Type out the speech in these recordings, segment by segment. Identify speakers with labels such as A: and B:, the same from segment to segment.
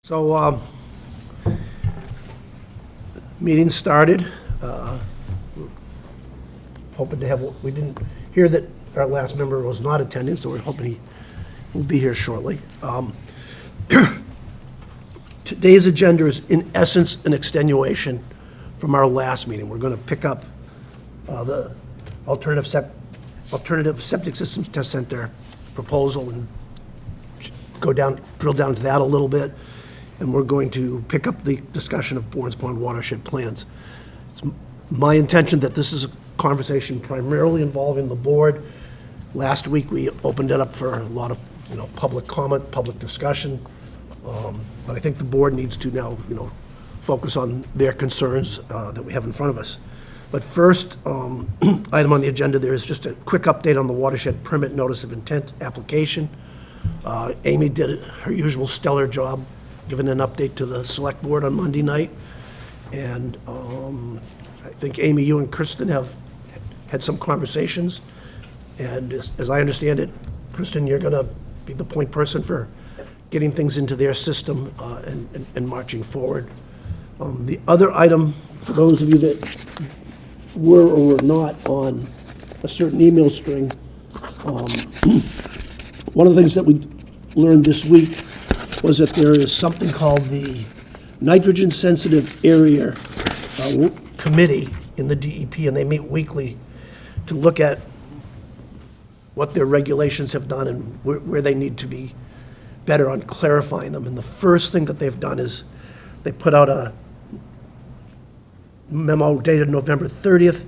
A: So, meeting started. Hoping to have, we didn't hear that our last member was not attending, so we're hoping he will be here shortly. Today's agenda is in essence an extenuation from our last meeting. We're going to pick up the alternative septic systems test center proposal and drill down to that a little bit. And we're going to pick up the discussion of Bournes Pond watershed plans. It's my intention that this is a conversation primarily involving the board. Last week, we opened it up for a lot of, public comment, public discussion. But I think the board needs to now, focus on their concerns that we have in front of us. But first, item on the agenda, there is just a quick update on the watershed permit notice of intent application. Amy did her usual stellar job giving an update to the select board on Monday night. And I think, Amy, you and Kristen have had some conversations. And as I understand it, Kristen, you're going to be the point person for getting things into their system and marching forward. The other item, for those of you that were or were not on a certain email string, one of the things that we learned this week was that there is something called the Nitrogen Sensitive Area Committee in the DEP, and they meet weekly to look at what their regulations have done and where they need to be better on clarifying them. And the first thing that they've done is they put out a memo dated November 30th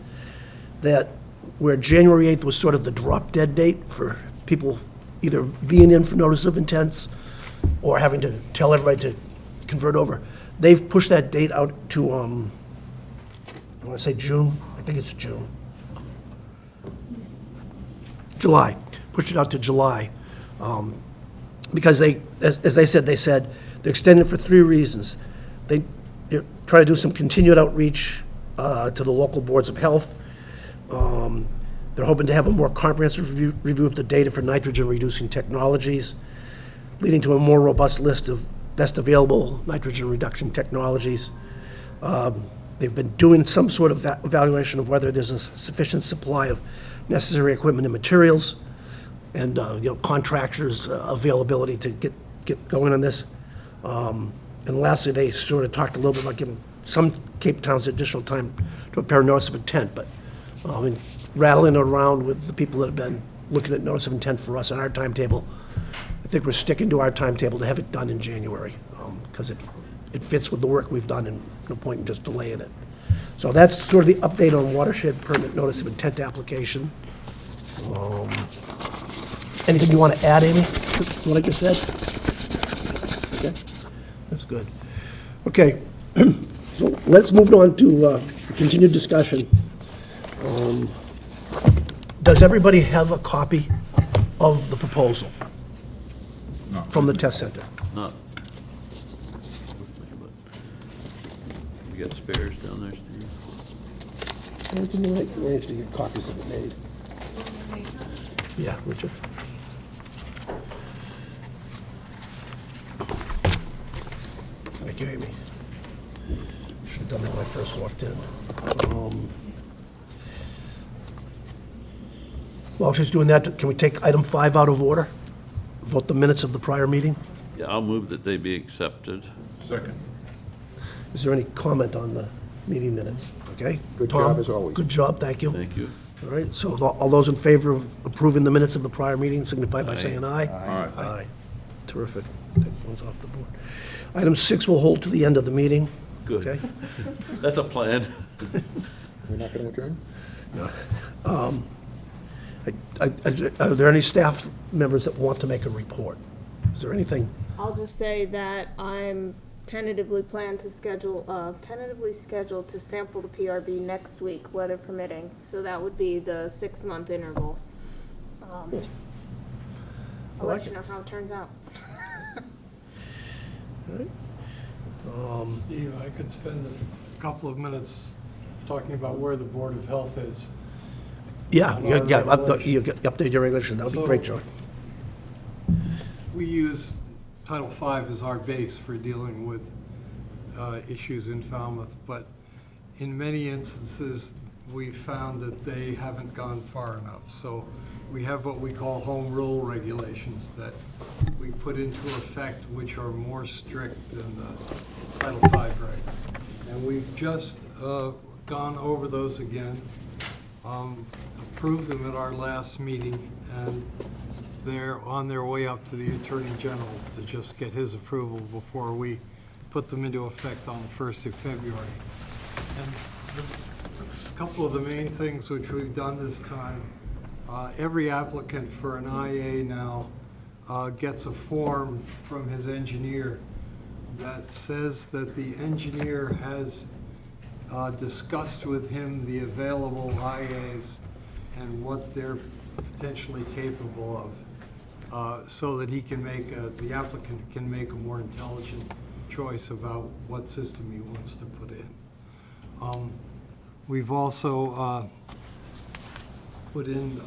A: that where January 8th was sort of the drop dead date for people either being in for notice of intents or having to tell everybody to convert over. They've pushed that date out to, I want to say June, I think it's June. July, pushed it out to July. Because they, as they said, they're extending it for 3 reasons. They're trying to do some continued outreach to the local boards of health. They're hoping to have a more comprehensive review of the data for nitrogen-reducing technologies, leading to a more robust list of best available nitrogen reduction technologies. They've been doing some sort of evaluation of whether there's a sufficient supply of necessary equipment and materials, and contractors' availability to get going on this. And lastly, they sort of talked a little bit about giving some Cape Towns additional time to prepare a notice of intent, but and rattling around with the people that have been looking at notice of intent for us on our timetable, I think we're sticking to our timetable to have it done in January, because it fits with the work we've done and no point in just delaying it. So that's sort of the update on watershed permit notice of intent application. Anything you want to add, Amy, to what I just said? Okay, that's good. Okay, so let's move on to continued discussion. Does everybody have a copy of the proposal from the test center?
B: Not. You got spares down there, Steve?
A: Can you manage to get copies of it made? Yeah, Richard. Thank you, Amy. Should have done that when I first walked in. While she's doing that, can we take item 5 out of order? Vote the minutes of the prior meeting?
B: Yeah, I'll move that they be accepted.
C: Second.
A: Is there any comment on the meeting minutes? Okay?
C: Good
A: Tom?
C: job as always.
A: Good job, thank you.
B: Thank you.
A: All right, so all those in favor of approving the minutes of the prior meeting signify by
B: Aye.
A: saying aye.
C: Aye.
A: Aye. Terrific. Take those off the board. Item 6 will hold to the end of the meeting.
B: Good.
A: Okay?
B: That's a plan.
C: We're not going to adjourn?
A: Are there any staff members that want to make a report? Is there anything?
D: I'll just say that I'm tentatively scheduled to sample the PRB next week, weather permitting. So that would be the 6-month interval. I'll let you know how it turns out.
E: Steve, I could spend a couple of minutes talking about where the Board of Health is.
A: Yeah,
E: On
A: you
E: our
A: update your regulation. That would be
E: So-
A: great, Joe.
E: We use Title V is our base for dealing with issues in Falmouth, but in many instances, we found that they haven't gone far enough. So we have what we call home rule regulations that we put into effect, which are more strict than the Title V regs. And we've just gone over those again, approved them at our last meeting, and they're on their way up to the Attorney General to just get his approval before we put them into effect on the 1st of February. And a couple of the main things which we've done this time, every applicant for an IA now gets a form from his engineer that says that the engineer has discussed with him the available IAs and what they're potentially capable of, so that he can make the applicant can make a more intelligent choice about what system he wants to put in. We've also put in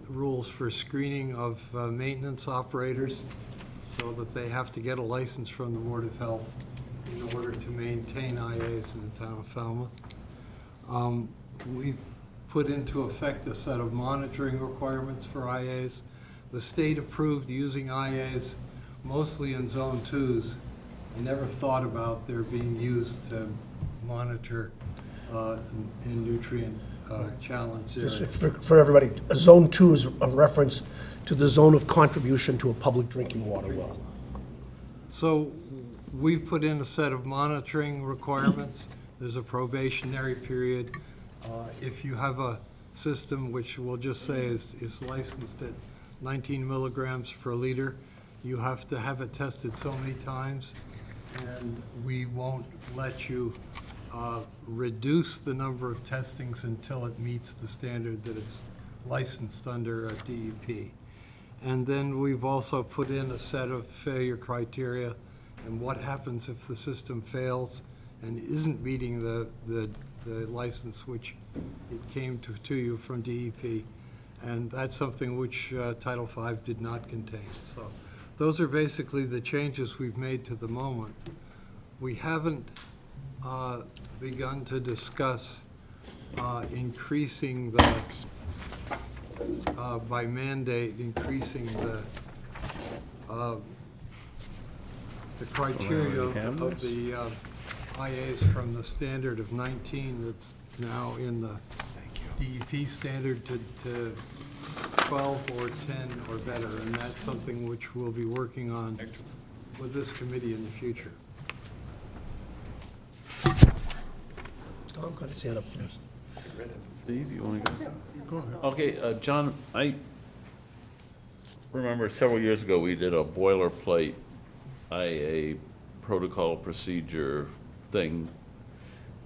E: rules for screening of maintenance operators so that they have to get a license from the Board of Health in order to maintain IAs in the town of Falmouth. We've put into effect a set of monitoring requirements for IAs. The state approved using IAs mostly in Zone 2s. I never thought about their being used to monitor in nutrient challenged
A: Just
E: areas.
A: for everybody, Zone 2 is a reference to the zone of contribution to a public drinking water well.
E: So we've put in a set of monitoring requirements. There's a probationary period. If you have a system which we'll just say is licensed at 19 milligrams per liter, you have to have it tested so many times, and we won't let you reduce the number of testings until it meets the standard that it's licensed under DEP. And then we've also put in a set of failure criteria and what happens if the system fails and isn't meeting the license which it came to you from DEP. And that's something which Title V did not contain. So those are basically the changes we've made to the moment. We haven't begun to discuss increasing the, by mandate, increasing the criteria of the IAs from the standard of 19 that's now in the DEP standard to 12 or 10 or better, and that's something which we'll be working on with this committee in the future.
A: Tom got his hand up first.
B: Steve, you want to go? Okay, John, I remember several years ago, we did a boilerplate IA protocol procedure thing,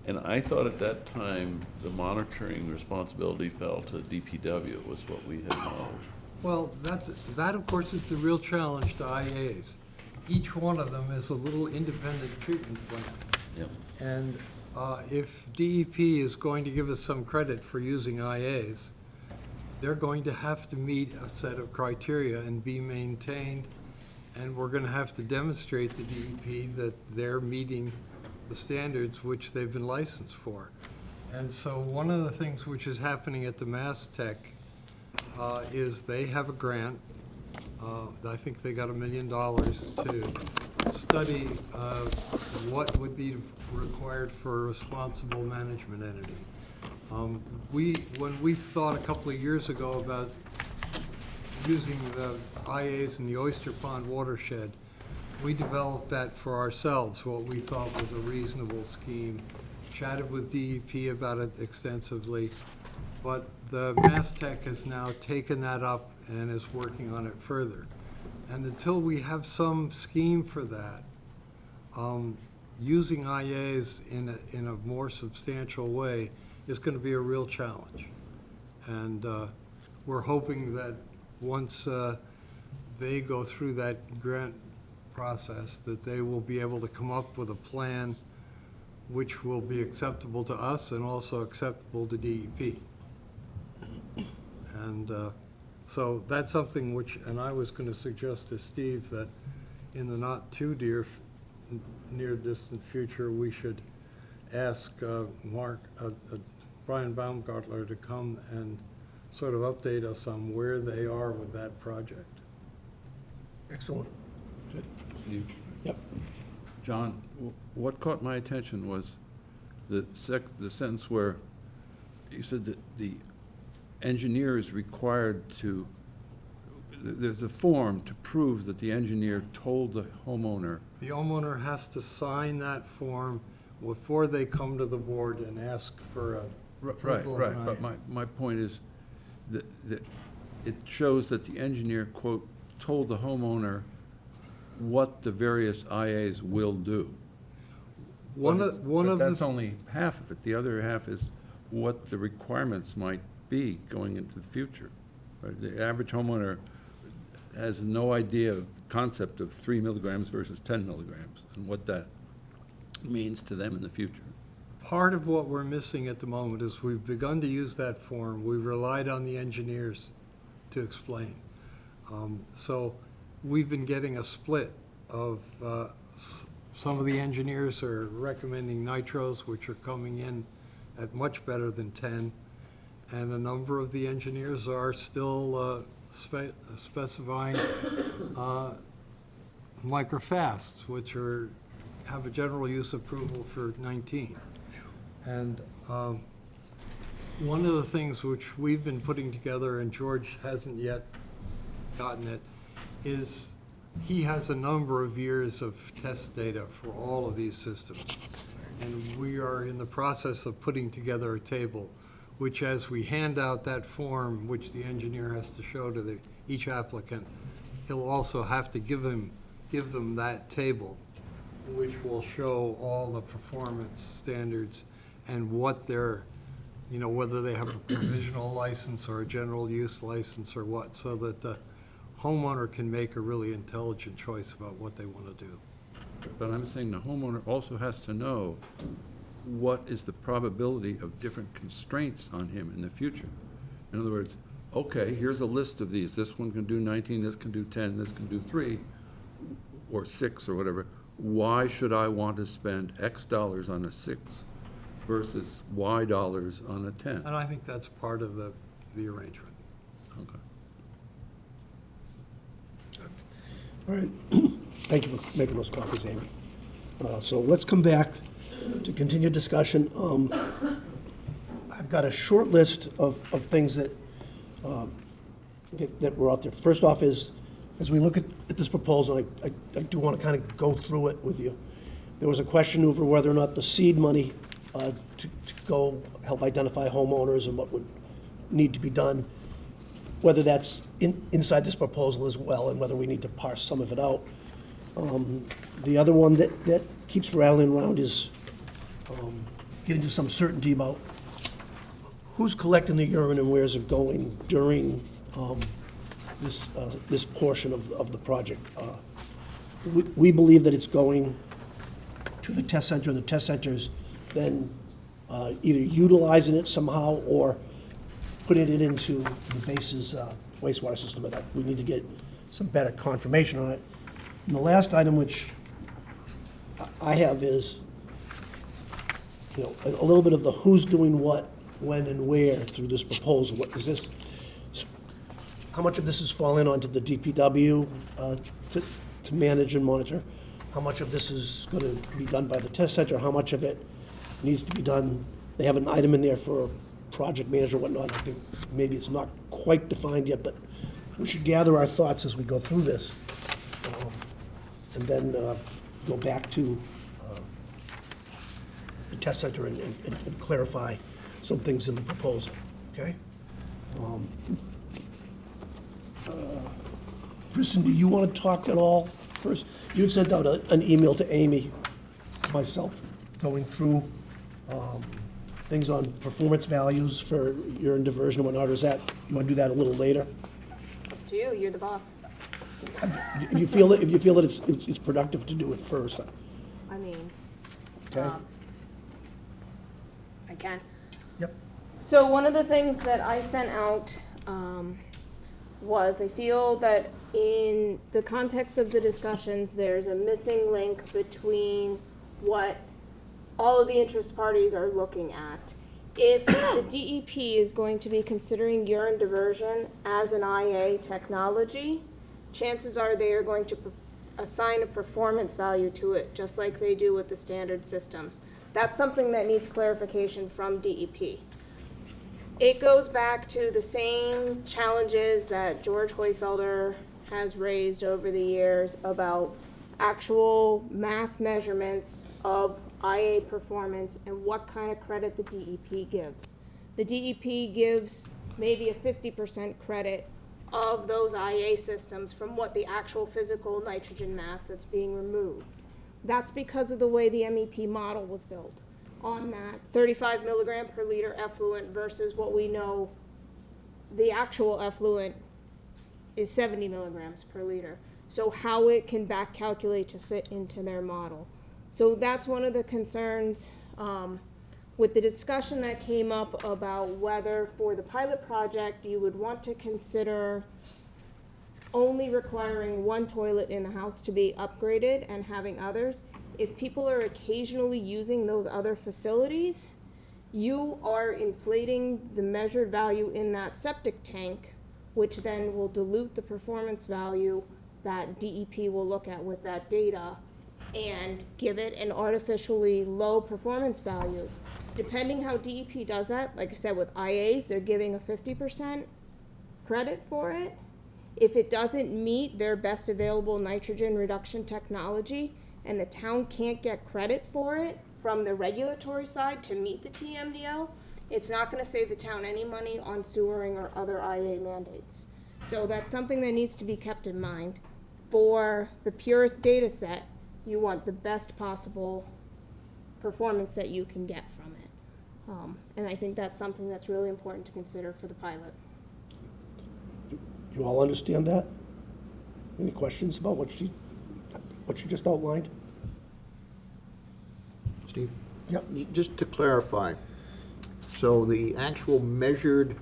B: and I thought at that time, the monitoring responsibility fell to DPW, was what we had known.
E: Well, that of course is the real challenge to IAs. Each one of them is a little independent treatment plan.
B: Yep.
E: And if DEP is going to give us some credit for using IAs, they're going to have to meet a set of criteria and be maintained, and we're going to have to demonstrate to DEP that they're meeting the standards which they've been licensed for. And so one of the things which is happening at the Mass Tech is they have a grant. I think they got $1 million to study what would be required for a responsible management entity. When we thought a couple of years ago about using the IAs in the Oyster Pond watershed, we developed that for ourselves, what we thought was a reasonable scheme, chatted with DEP about it extensively, but the Mass Tech has now taken that up and is working on it further. And until we have some scheme for that, using IAs in a more substantial way is going to be a real challenge. And we're hoping that once they go through that grant process, that they will be able to come up with a plan which will be acceptable to us and also acceptable to DEP. And so that's something which, and I was going to suggest to Steve that in the not too near distant future, we should ask Brian Baumgartler to come and sort of update us on where they are with that project.
A: Excellent.
B: You-
A: Yep.
B: John, what caught my attention was the sentence where you said that the engineer is required to, there's a form to prove that the engineer told the homeowner.
E: The homeowner has to sign that form before they come to the board and ask for a
B: Right,
E: approval of
B: right,
E: an
B: but
E: IA.
B: my point is that it shows that the engineer, quote, told the homeowner what the various IAs will do.
E: One
B: But
E: of
B: that's
E: the,
B: only half of it. The other half is what the requirements might be going into the future. Right? The average homeowner has no idea of the concept of 3 milligrams versus 10 milligrams and what that means to them in the future.
E: part of what we're missing at the moment is we've begun to use that form. We've relied on the engineers to explain. So we've been getting a split of, some of the engineers are recommending nitros, which are coming in at much better than 10. And a number of the engineers are still specifying microfasts, which have a general use approval for 19. And one of the things which we've been putting together, and George hasn't yet gotten it, is he has a number of years of test data for all of these systems. And we are in the process of putting together a table, which as we hand out that form, which the engineer has to show to each applicant, he'll also have to give them that table, which will show all the performance standards and what they're, whether they have a provisional license or a general use license or what, so that the homeowner can make a really intelligent choice about what they want to do.
B: But I'm saying the homeowner also has to know what is the probability of different constraints on him in the future. In other words, okay, here's a list of these. This one can do 19, this can do 10, this can do 3, or 6, or whatever. Why should I want to spend X dollars on a 6 versus Y dollars on a 10?
E: And I think that's part of the arrangement.
B: Okay.
A: All right. Thank you for making those copies, Amy. So let's come back to continue discussion. I've got a short list of things that were out there. First off is, as we look at this proposal, I do want to kind of go through it with you. There was a question over whether or not the seed money to go help identify homeowners and what would need to be done, whether that's inside this proposal as well, and whether we need to parse some of it out. The other one that keeps rattling around is getting to some certainty about who's collecting the urine and where's it going during this portion of the project. We believe that it's going to the test center, and the test center's then either utilizing it somehow or putting it into the base's wastewater system. But we need to get some better confirmation on it. And the last item which I have is, a little bit of the who's doing what, when, and where through this proposal. What is this? How much of this is falling onto the DPW to manage and monitor? How much of this is going to be done by the test center? How much of it needs to be done? They have an item in there for a project manager and whatnot. I think maybe it's not quite defined yet, but we should gather our thoughts as we go through this. And then go back to the test center and clarify some things in the proposal, okay? Kristen, do you want to talk at all first? You had sent out an email to Amy, myself, going through things on performance values for urine diversion and whatnot. Is that, you want to do that a little later?
D: It's up to you, you're the boss.
A: If you feel that it's productive to do it first,
D: I mean,
A: okay?
D: I can.
A: Yep.
D: So one of the things that I sent out was I feel that in the context of the discussions, there's a missing link between what all of the interest parties are looking at. If the DEP is going to be considering urine diversion as an IA technology, chances are they are going to assign a performance value to it, just like they do with the standard systems. That's something that needs clarification from DEP. It goes back to the same challenges that George Hoyfelder has raised over the years about actual mass measurements of IA performance and what kind of credit the DEP gives. The DEP gives maybe a 50% credit of those IA systems from what the actual physical nitrogen mass that's being removed. That's because of the way the MEP model was built on that 35 milligram per liter effluent versus what we know the actual effluent is 70 milligrams per liter. So how it can back calculate to fit into their model. So that's one of the concerns with the discussion that came up about whether for the pilot project you would want to consider only requiring one toilet in the house to be upgraded and having others. If people are occasionally using those other facilities, you are inflating the measured value in that septic tank, which then will dilute the performance value that DEP will look at with that data and give it an artificially low performance value. Depending how DEP does that, like I said, with IAs, they're giving a 50% credit for it. If it doesn't meet their best available nitrogen reduction technology and the town can't get credit for it from the regulatory side to meet the TMDL, it's not going to save the town any money on sewering or other IA mandates. So that's something that needs to be kept in mind. For the purest data set, you want the best possible performance that you can get from it. And I think that's something that's really important to consider for the pilot.
A: You all understand that? Any questions about what she just outlined?
C: Steve?
A: Yep.
C: Just to clarify, so the actual measured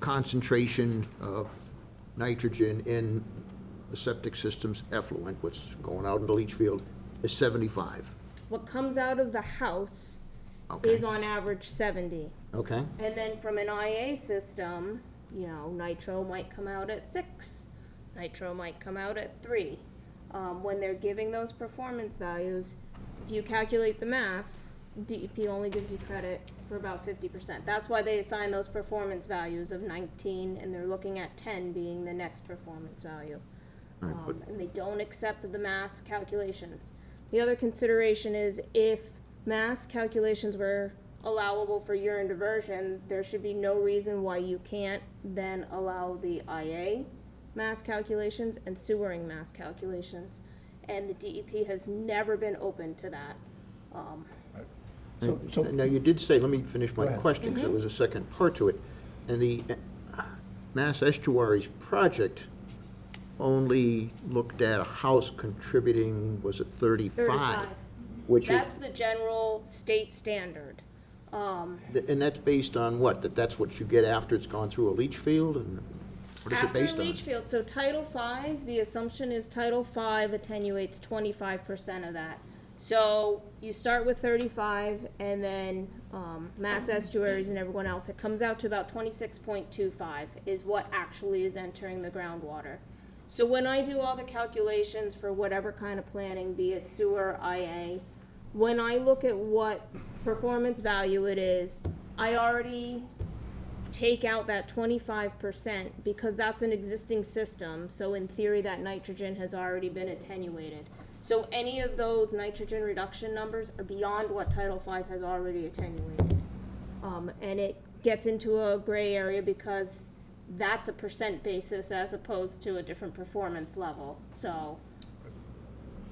C: concentration of nitrogen in the septic system's effluent, what's going out in the leach field, is 75.
D: What comes out of the house
C: Okay.
D: is on average 70.
C: Okay?
D: And then from an IA system, you know, nitro might come out at 6, nitro might come out at 3. When they're giving those performance values, if you calculate the mass, DEP only gives you credit for about 50%. That's why they assign those performance values of 19, and they're looking at 10 being the next performance value. And they don't accept the mass calculations. The other consideration is if mass calculations were allowable for urine diversion, there should be no reason why you can't then allow the IA mass calculations and sewering mass calculations. And the DEP has never been open to that.
A: So-
C: Now, you did say, let me finish my
A: Go ahead.
C: question, because there was a second part to it. And the Mass Estuaries project only looked at a house contributing, was it 35?
D: 35.
C: Which is,
D: That's the general state standard.
C: and that's based on what? That's what you get after it's gone through a leach field, and what is it
D: After
C: based on?
D: leach field, so Title V, the assumption is Title V attenuates 25% of that. So you start with 35, and then mass estuaries and everyone else, it comes out to about 26.25 is what actually is entering the groundwater. So when I do all the calculations for whatever kind of planning, be it sewer, IA, when I look at what performance value it is, I already take out that 25% because that's an existing system. So in theory, that nitrogen has already been attenuated. So any of those nitrogen reduction numbers are beyond what Title V has already attenuated. And it gets into a gray area because that's a percent basis as opposed to a different performance level. So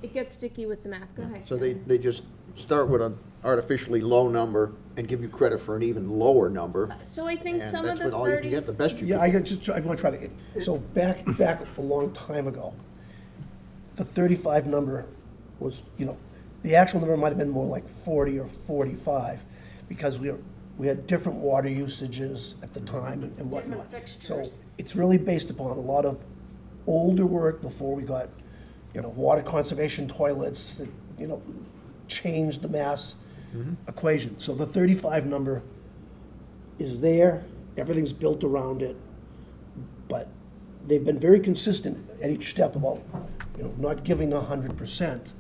D: it gets sticky with the math. Go ahead.
C: So they just start with an artificially low number and give you credit for an even lower number.
D: So I think
C: And
D: some of
C: that's
D: the
C: what all you can
D: 30,
C: get, the best you
A: Yeah,
C: can.
A: I want to try to, so back a long time ago, the 35 number was, the actual number might have been more like 40 or 45, because We had different water usages at the time and whatnot.
D: Different fixtures.
A: So it's really based upon a lot of older work before we got, water conservation toilets that, changed the mass equation. So the 35 number is there, everything's built around it, but they've been very consistent at each step about, not giving 100%.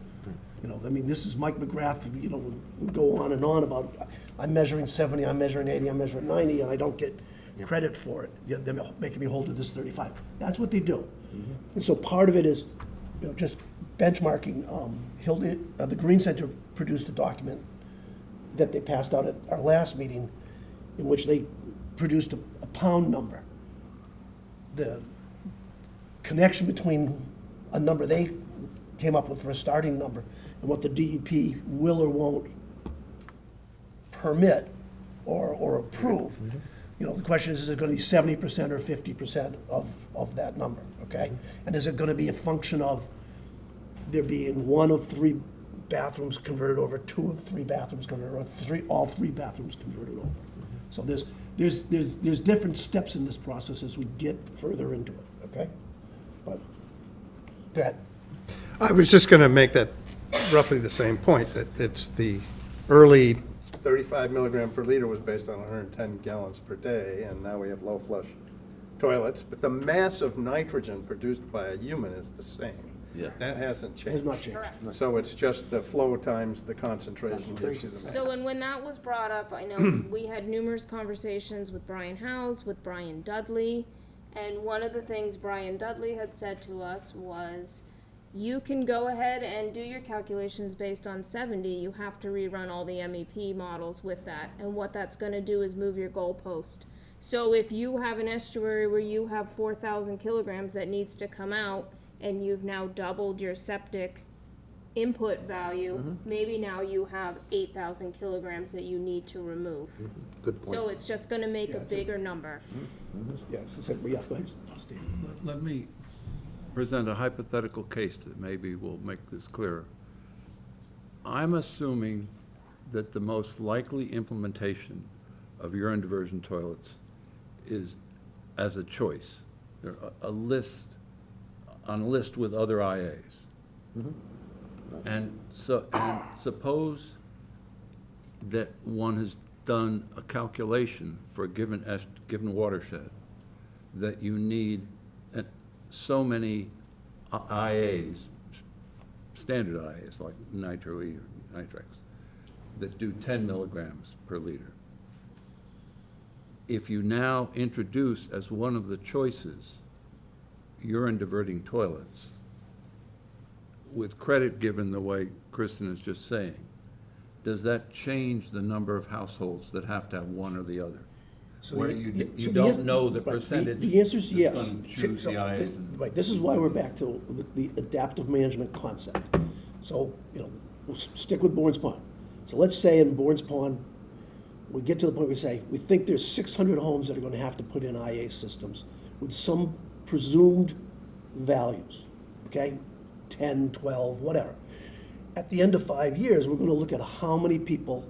A: This is Mike McGrath, would go on and on about, I'm measuring 70, I'm measuring 80, I'm measuring 90, and I don't get credit for it. They're making me hold to this 35. That's what they do. And so part of it is, just benchmarking. Hilda, the Green Center produced a document that they passed out at our last meeting in which they produced a pound number. The connection between a number they came up with for a starting number and what the DEP will or won't permit or approve. The question is it going to be 70% or 50% of that number, okay? And is it going to be a function of there being one of 3 bathrooms converted over, 2 of 3 bathrooms converted, or all 3 bathrooms converted over? So there's different steps in this process as we get further into it, okay? But, go ahead.
F: I was just going to make that roughly the same point, that it's the early 35 milligram per liter was based on 110 gallons per day, and now we have low flush toilets, but the mass of nitrogen produced by a human is the same.
B: Yeah.
F: That hasn't changed.
A: Has not changed.
F: So it's just the flow times the concentration gives you the mass.
D: So, and when that was brought up, I know we had numerous conversations with Brian Howes, with Brian Dudley, and one of the things Brian Dudley had said to us was, you can go ahead and do your calculations based on 70, you have to rerun all the MEP models with that, and what that's gonna do is move your goalpost. So if you have an estuary where you have 4,000 kilograms that needs to come out, and you've now doubled your septic input value, maybe now you have 8,000 kilograms that you need to remove.
C: Good point.
D: So it's just gonna make a bigger number.
A: Yeah, go ahead, Steve.
G: Let me present a hypothetical case that maybe will make this clearer. I'm assuming that the most likely implementation of urine diversion toilets is as a choice. There are on a list with other IAs. And suppose that one has done a calculation for a given watershed, that you need so many IAs, standard IAs like Nitro E or Nitrex, that do 10 milligrams per liter. If you now introduce as one of the choices urine diverting toilets, with credit given the way Kristen is just saying, does that change the number of households that have to have one or the other?
A: So
G: Where
A: the-
G: you
A: so the
G: don't
A: an-
G: know the
A: right,
G: percentage
A: The answer is
G: that's
A: yes.
G: gonna choose the IAs.
A: Right, this is why we're back to the adaptive management concept. So, we'll stick with Bourne's Pond. So let's say in Bourne's Pond, we get to the point where we say, we think there's 600 homes that are gonna have to put in IA systems with some presumed values, okay? 10, 12, whatever. At the end of 5 years, we're gonna look at how many people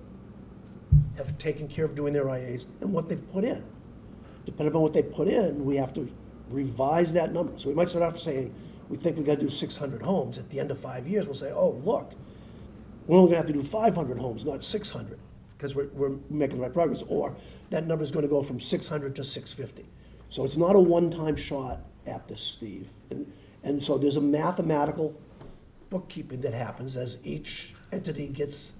A: have taken care of doing their IAs and what they've put in. Depending on what they put in, we have to revise that number. So we might start off saying, we think we gotta do 600 homes. At the end of 5 years, we'll say, oh, look, we're only gonna have to do 500 homes, not 600, because we're making the right progress. Or that number's gonna go from 600 to 650. So it's not a one-time shot at this, Steve. And so there's a mathematical bookkeeping that happens as each entity gets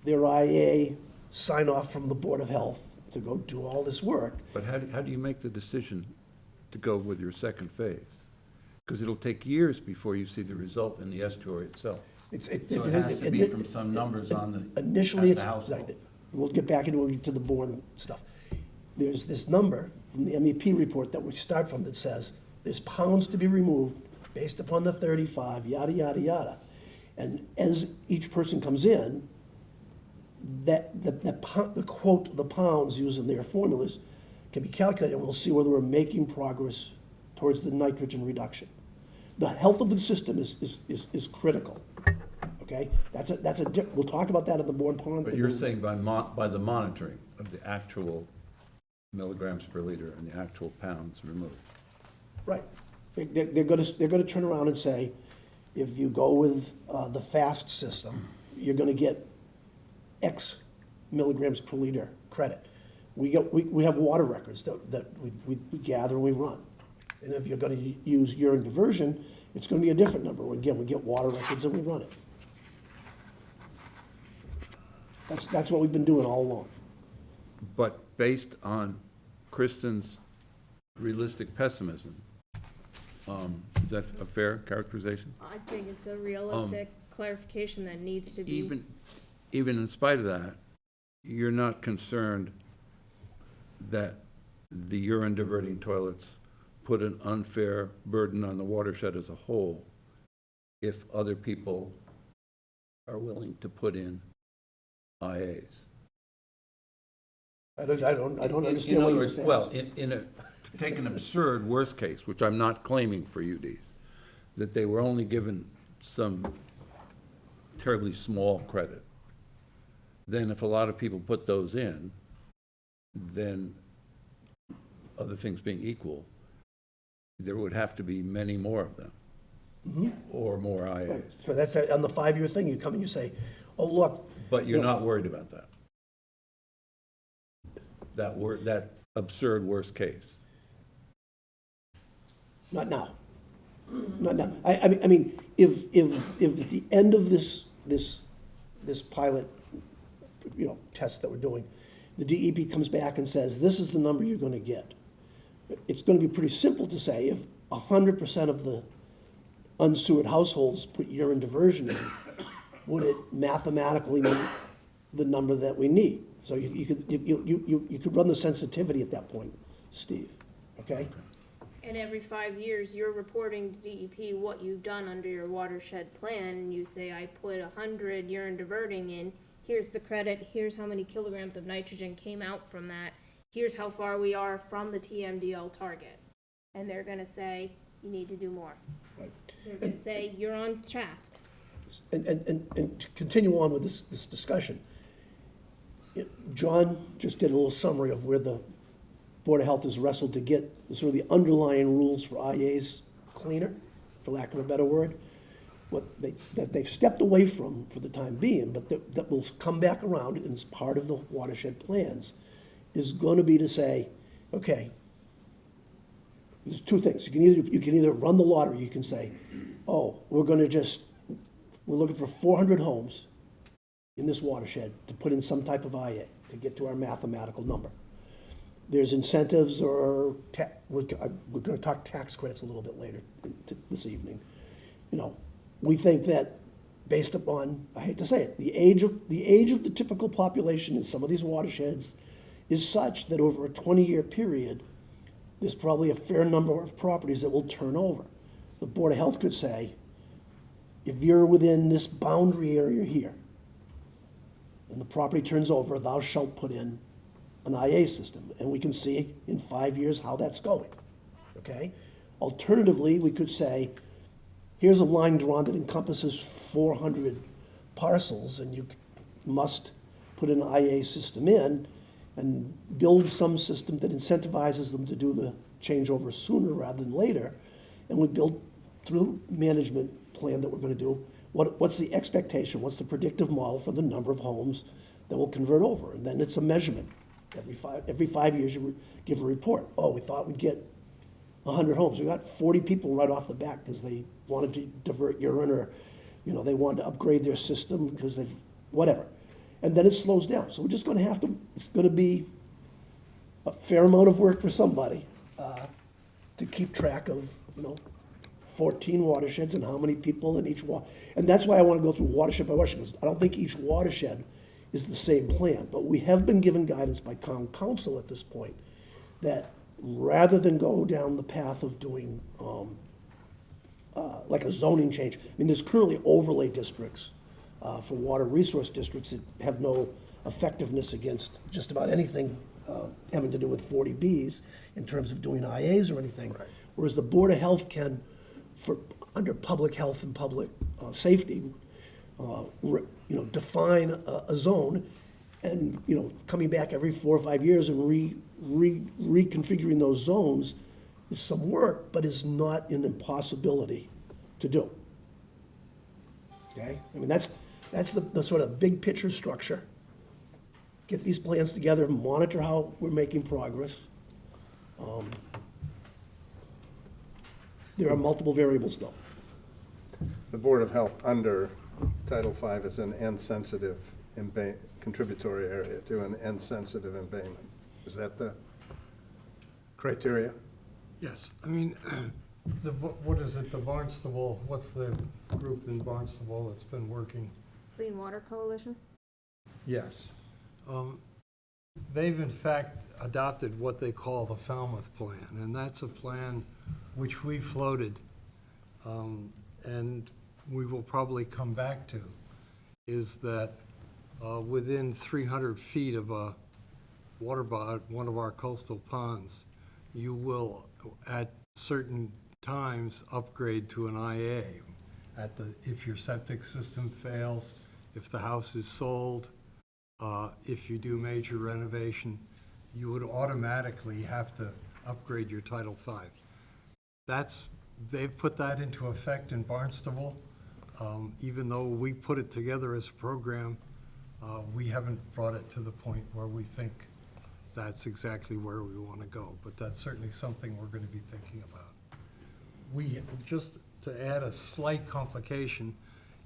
A: their IA sign off from the Board of Health to go do all this work.
G: But how do you make the decision to go with your second phase? Because it'll take years before you see the result in the estuary itself. So it has to be from some numbers on the,
A: Initially,
G: at the
A: it's,
G: household.
A: we'll get back into the Bourne stuff. There's this number from the MEP report that we start from that says there's pounds to be removed based upon the 35, yada, yada, yada. And as each person comes in, the quote, the pounds using their formulas can be calculated, and we'll see whether we're making progress towards the nitrogen reduction. The health of the system is critical, okay? We'll talk about that at the board pond.
G: But you're saying by the monitoring of the actual milligrams per liter and the actual pounds removed.
A: Right. They're gonna turn around and say, if you go with the FAST system, you're gonna get X milligrams per liter credit. We have water records that we gather and we run. And if you're gonna use urine diversion, it's gonna be a different number. Again, we get water records and we run it. That's what we've been doing all along.
G: But based on Kristen's realistic pessimism, is that a fair characterization?
D: I think it's a realistic clarification that needs to be.
G: Even in spite of that, you're not concerned that the urine diverting toilets put an unfair burden on the watershed as a whole if other people are willing to put in IAs?
A: I don't
G: In
A: understand
G: other
A: what you're
G: words,
A: saying.
G: well, take an absurd worst case, which I'm not claiming for UDs, that they were only given some terribly small credit. Then if a lot of people put those in, then other things being equal, there would have to be many more of them, or more IAs.
A: Right. So that's, on the 5-year thing, you come and you say, oh, look.
G: But you're not worried about that? That absurd worst case?
A: Not now. Not now. I mean, if at the end of this pilot, test that we're doing, the DEP comes back and says, this is the number you're gonna get. It's gonna be pretty simple to say, if 100% of the unsewered households put urine diversion in, would it mathematically meet the number that we need? So you could run the sensitivity at that point, Steve, okay?
D: And every 5 years, you're reporting to DEP what you've done under your watershed plan, and you say, I put 100 urine diverting in, here's the credit, here's how many kilograms of nitrogen came out from that, here's how far we are from the TMDL target. And they're gonna say, you need to do more.
A: Right.
D: They're gonna say, you're on task.
A: And to continue on with this discussion, John just did a little summary of where the Board of Health has wrestled to get sort of the underlying rules for IAs cleaner, for lack of a better word. That they've stepped away from for the time being, but that will come back around and as part of the watershed plans, is going to be to say, okay, there's two things. You can either run the lottery, you can say, oh, we're looking for 400 homes in this watershed to put in some type of IA to get to our mathematical number. There's incentives or we're going to talk tax credits a little bit later this evening. We think that based upon, I hate to say it, the age of the typical population in some of these watersheds is such that over a 20-year period, there's probably a fair number of properties that will turn over. The Board of Health could say, if you're within this boundary area here, and the property turns over, thou shalt put in an IA system, and we can see in 5 years how that's going, okay? Alternatively, we could say, here's a line drawn that encompasses 400 parcels, and you must put an IA system in and build some system that incentivizes them to do the changeover sooner rather than later, and we build through management plan that we're gonna do, what's the expectation, what's the predictive model for the number of homes that will convert over, and then it's a measurement. Every 5 years, you give a report. Oh, we thought we'd get 100 homes. We got 40 people right off the bat because they wanted to divert urine, or, they wanted to upgrade their system because they've, whatever. And then it slows down. So we're just gonna have to, it's gonna be a fair amount of work for somebody to keep track of, 14 watersheds and how many people in each and that's why I want to go through watershed by watershed, because I don't think each watershed is the same plan, but we have been given guidance by town council at this point that rather than go down the path of doing like a zoning change, I mean, there's currently overlay districts for water resource districts that have no effectiveness against just about anything having to do with 40Bs in terms of doing IAs or anything. Right. Whereas the Board of Health can, under public health and public safety, define a zone and, coming back every 4 or 5 years and reconfiguring those zones is some work, but is not an impossibility to do. Okay? I mean, that's the sort of big picture structure. Get these plans together, monitor how we're making progress. There are multiple variables, though.
F: The Board of Health under Title V is an N-sensitive contributory area to an N-sensitive embayment. Is that the criteria?
E: Yes, I mean, what is it, the Barnstable, what's the group in Barnstable that's been working?
D: Clean Water Coalition?
E: Yes. They've in fact adopted what they call the Falmouth Plan, and that's a plan which we floated, and we will probably come back to, is that within 300 feet of a water body, one of our coastal ponds, you will, at certain times, upgrade to an IA. If your septic system fails, if the house is sold, if you do major renovation, you would automatically have to upgrade your Title V. They've put that into effect in Barnstable. Even though we put it together as a program, we haven't brought it to the point where we think that's exactly where we want to go, but that's certainly something we're going to be thinking about. Just to add a slight complication,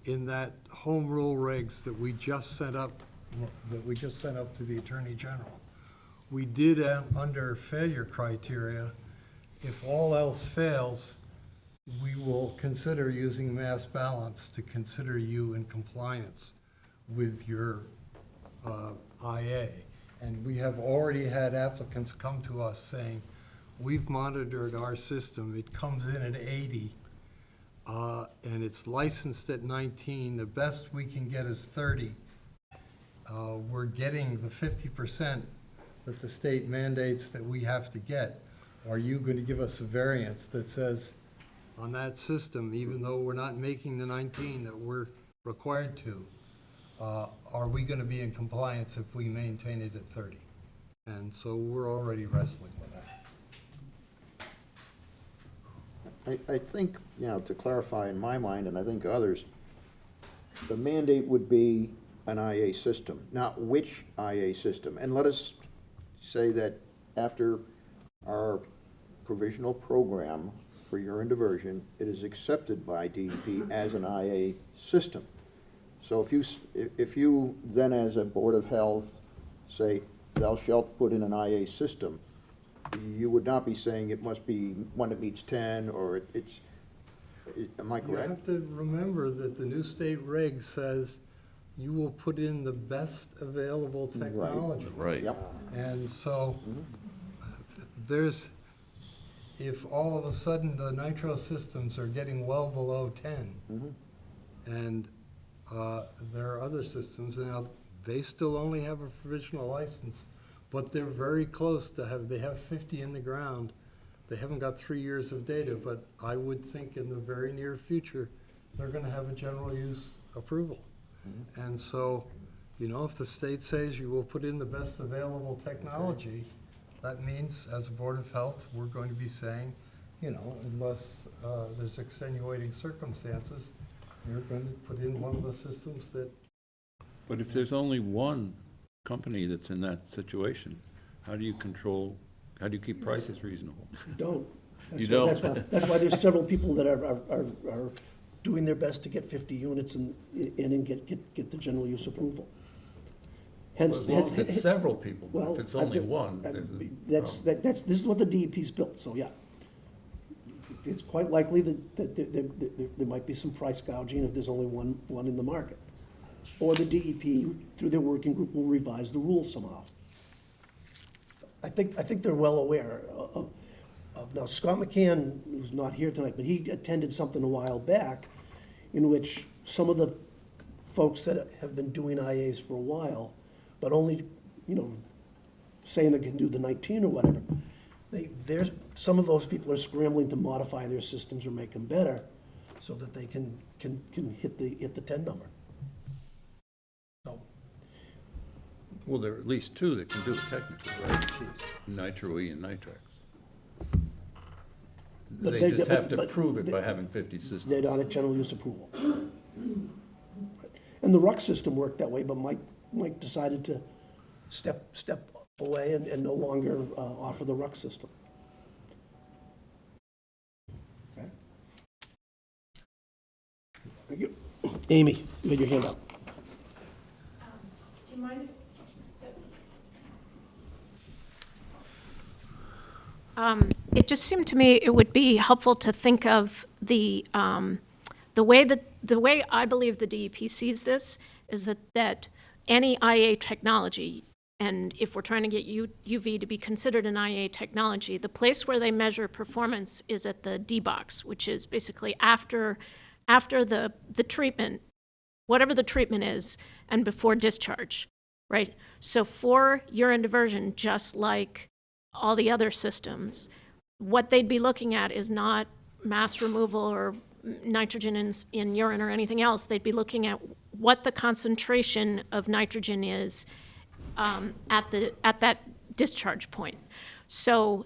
E: in that home rule regs that we just sent up to the Attorney General, we did under failure criteria, if all else fails, we will consider using mass balance to consider you in compliance with your IA. And we have already had applicants come to us saying, we've monitored our system, it comes in at 80, and it's licensed at 19, the best we can get is 30. We're getting the 50% that the state mandates that we have to get. Are you going to give us a variance that says, on that system, even though we're not making the 19 that we're required to, are we going to be in compliance if we maintain it at 30? And so we're already wrestling with that.
C: I think, to clarify in my mind, and I think others, the mandate would be an IA system, not which IA system. And let us say that after our provisional program for urine diversion, it is accepted by DEP as an IA system. So if you then, as a Board of Health, say, thou shalt put in an IA system, you would not be saying it must be one that meets 10, or am I correct?
E: You have to remember that the new state reg says you will put in the best available technology.
B: Right.
C: Yep.
E: And so if all of a sudden the nitro systems are getting well below 10, and there are other systems, now they still only have a provisional license, but they're very close to they have 50 in the ground. They haven't got 3 years of data, but I would think in the very near future, they're gonna have a general use approval. And so, if the state says you will put in the best available technology, that means, as a Board of Health, we're going to be saying, unless there's extenuating circumstances, you're going to put in one of the systems that.
G: But if there's only one company that's in that situation, how do you keep prices reasonable?
A: You don't.
B: You don't.
A: That's why there's several people that are doing their best to get 50 units in and get the general use approval. Hence,
G: As long as it's several people,
A: well,
G: if it's only one, there's a
A: this is what the DEP's built, so yeah. It's quite likely that there might be some price gouging if there's only one in the market. Or the DEP, through their working group, will revise the rules somehow. I think they're well aware of, now Scott McCann, who's not here tonight, but he attended something a while back in which some of the folks that have been doing IAs for a while, but only, saying they can do the 19 or whatever, some of those people are scrambling to modify their systems or make them better so that they can hit the 10 number.
G: Well, there are at least two that can do it technically, right? Nitro-E and Nitrex.
A: But
G: They
A: they-
G: just have to
A: but
G: prove it
A: they-
G: by having 50 systems.
A: They're not a general use approval. And the RUC system worked that way, but Mike decided to step away and no longer offer the RUC system. Okay. Thank you. Amy, you had your hand up.
H: Do you mind? It just seemed to me it would be helpful to think of the way I believe the DEP sees this is that any IA technology, and if we're trying to get UV to be considered an IA technology, the place where they measure performance is at the D box, which is basically after the treatment, whatever the treatment is, and before discharge, right? So for urine diversion, just like all the other systems, what they'd be looking at is not mass removal or nitrogen in urine or anything else. They'd be looking at what the concentration of nitrogen is at that discharge point. So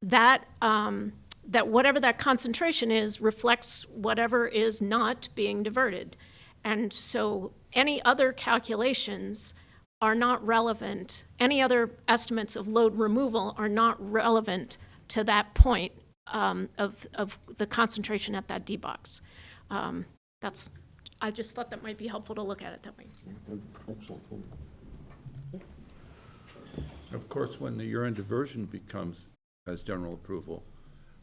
H: that whatever that concentration is reflects whatever is not being diverted. And so any other calculations are not relevant. Any other estimates of load removal are not relevant to that point of the concentration at that D box. I just thought that might be helpful to look at it that way.
C: Excellent.
G: Of course, when the urine diversion becomes, as general approval,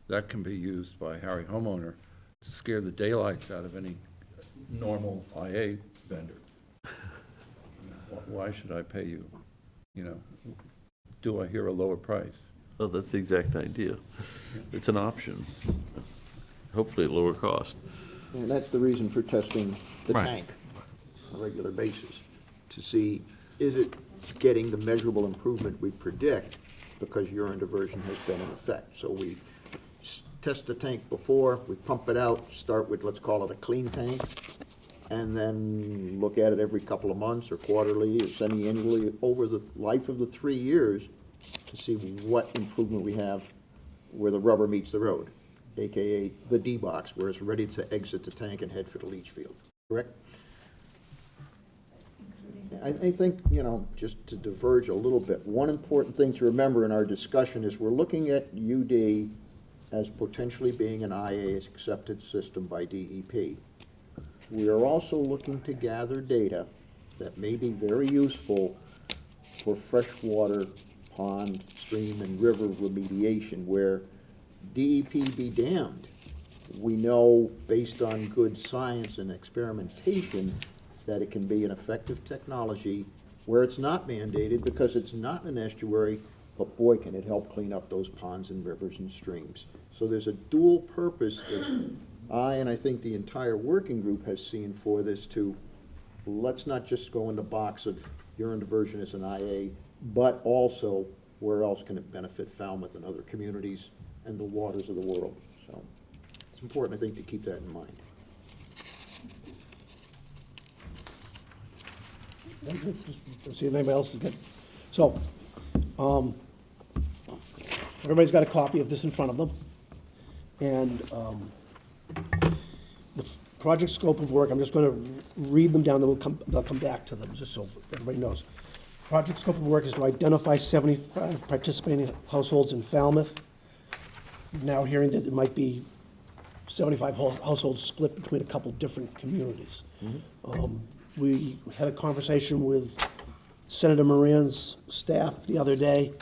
G: that can be used by Harry homeowner to scare the daylights out of any normal IA vendor. Why should I pay you? You know, do I hear a lower price?
B: Oh, that's the exact idea. It's an option, hopefully at lower cost.
C: And that's the reason for testing the
G: Right.
C: tank on a regular basis, to see, is it getting the measurable improvement we predict because urine diversion has been in effect. So we test the tank before, we pump it out, start with, let's call it a clean tank, and then look at it every couple of months or quarterly or semi-annually over the life of the 3 years to see what improvement we have where the rubber meets the road, AKA the D box, where it's ready to exit the tank and head for the leach field, correct? I think, you know, just to diverge a little bit, one important thing to remember in our discussion is we're looking at UD as potentially being an IA-accepted system by DEP. We are also looking to gather data that may be very useful for freshwater pond, stream, and river remediation, where DEP be damned. We know, based on good science and experimentation, that it can be an effective technology where it's not mandated because it's not an estuary, but boy, can it help clean up those ponds and rivers and streams. So there's a dual purpose that and I think the entire working group has seen for this to, let's not just go in the box of urine diversion as an IA, but also where else can it benefit Falmouth and other communities and the waters of the world. So it's important, I think, to keep that in mind.
A: See if anybody else is good. So, everybody's got a copy of this in front of them. And the project scope of work, I'm just going to read them down, then they'll come back to them, just so everybody knows. Project scope of work is to identify 75 participating households in Falmouth. Now hearing that it might be 75 households split between a couple different communities. We had a conversation with Senator Moran's staff the other day,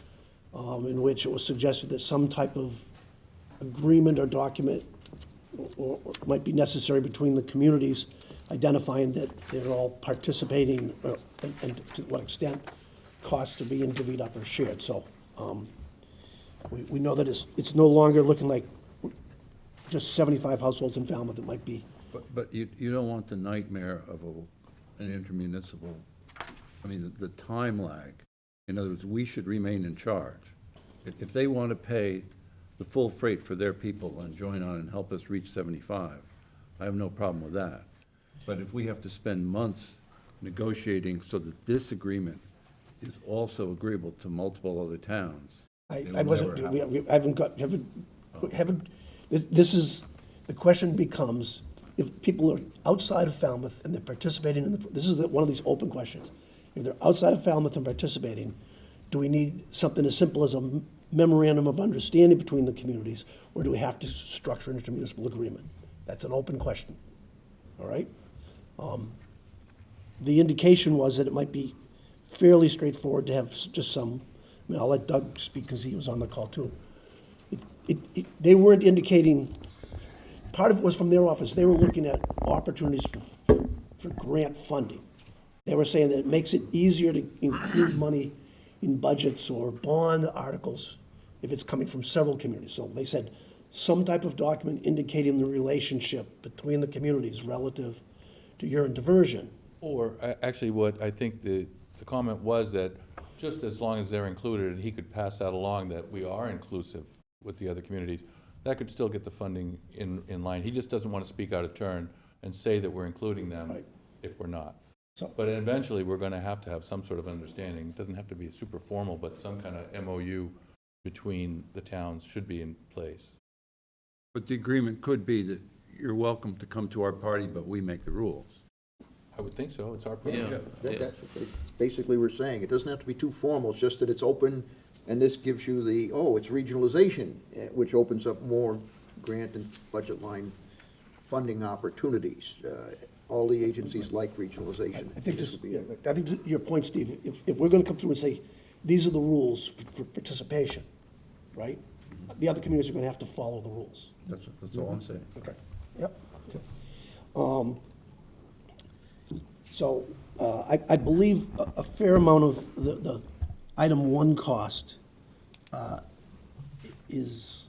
A: in which it was suggested that some type of agreement or document or might be necessary between the communities, identifying that they're all participating, and to what extent costs are being divvied up or shared. So we know that it's no longer looking like just 75 households in Falmouth. It might be.
G: But you don't want the nightmare of an intermunicipal, I mean, the time lag. In other words, we should remain in charge. If they want to pay the full freight for their people and join on and help us reach 75, I have no problem with that. But if we have to spend months negotiating so that this agreement is also agreeable to multiple other towns.
A: I
G: It'll
A: wasn't,
G: never
A: we haven't, this is, the question becomes, if people are outside of Falmouth and they're participating in the, this is one of these open questions. If they're outside of Falmouth and participating, do we need something as simple as a memorandum of understanding between the communities, or do we have to structure an intermunicipal agreement? That's an open question, all right? The indication was that it might be fairly straightforward to have just some, I mean, I'll let Doug speak because he was on the call too. They weren't indicating, part of it was from their office, they were looking at opportunities for grant funding. They were saying that it makes it easier to include money in budgets or bond articles if it's coming from several communities. So they said some type of document indicating the relationship between the communities relative to urine diversion.
I: Or, actually, what I think the comment was that just as long as they're included, and he could pass that along, that we are inclusive with the other communities, that could still get the funding in line. He just doesn't want to speak out of turn and say that we're including them
A: Right.
I: if we're not.
A: So-
I: But eventually, we're going to have some sort of understanding. It doesn't have to be super formal, but some kind of MOU between the towns should be in place.
G: But the agreement could be that you're welcome to come to our party, but we make the rules.
I: I would think so. It's our
B: Yeah.
I: program.
C: That's what they basically we're saying. It doesn't have to be too formal, it's just that it's open, and this gives you the, it's regionalization, which opens up more grant and budget line funding opportunities. All the agencies like regionalization.
A: I think
C: This
A: this,
C: would be
A: yeah,
C: it.
A: I think to your point, Steve, if we're gonna come through and say, these are the rules for participation, right? The other communities are gonna have to follow the rules.
G: That's all I'm saying.
A: Okay. Yep. So, I believe a fair amount of the item one cost is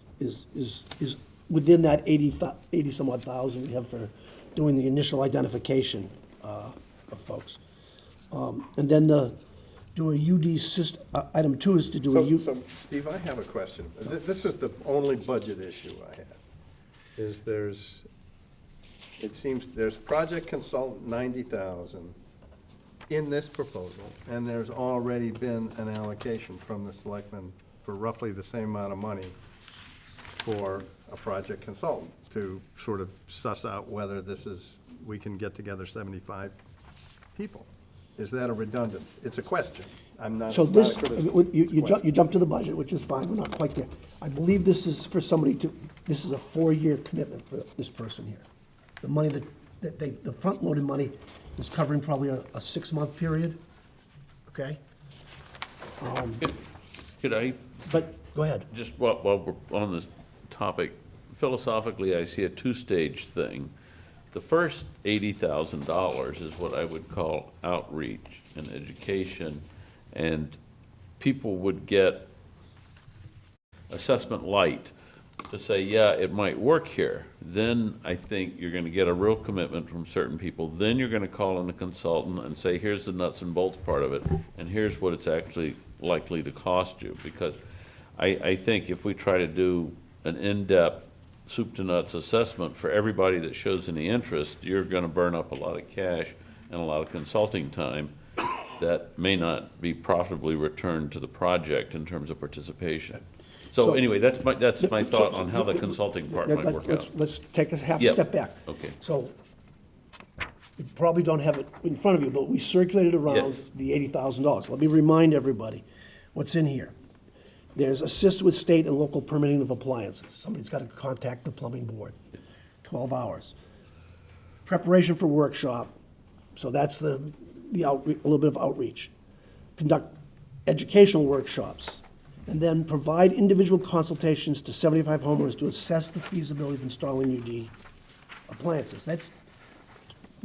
A: within that 80 some odd thousand we have for doing the initial identification of folks. And then do a UD system, item two is to do a U.
F: So, Steve, I have a question. This is the only budget issue I have, is it seems, there's project consultant 90,000 in this proposal, and there's already been an allocation from the selectmen for roughly the same amount of money for a project consultant to sort of suss out whether we can get together 75 people. Is that a redundance? It's a question. I'm not,
A: So
F: it's not a
A: this,
F: criticism.
A: you jump to the budget, which is fine, we're not quite there. I believe this is for somebody this is a 4-year commitment for this person here. The money the front-loaded money is covering probably a 6-month period, okay?
B: Could I
A: But, go ahead.
B: just, while we're on this topic, philosophically, I see a two-stage thing. The first $80,000 is what I would call outreach and education, and people would get assessment light to say, yeah, it might work here. Then I think you're gonna get a real commitment from certain people. Then you're gonna call in a consultant and say, here's the nuts and bolts part of it, and here's what it's actually likely to cost you. Because I think if we try to do an in-depth soup to nuts assessment for everybody that shows any interest, you're gonna burn up a lot of cash and a lot of consulting time that may not be profitably returned to the project in terms of participation. So anyway, that's my thought on how the consulting part might work out.
A: Let's take a half
B: Yep.
A: step back.
B: Okay.
A: So, you probably don't have it in front of you, but we circulated around
B: Yes.
A: the $80,000. Let me remind everybody what's in here. There's assist with state and local permitting of appliances. Somebody's got to contact the plumbing board, 12 hours. Preparation for workshop, so that's the outreach, a little bit of outreach. Conduct educational workshops, and then provide individual consultations to 75 homeowners to assess the feasibility of installing UD appliances. That's,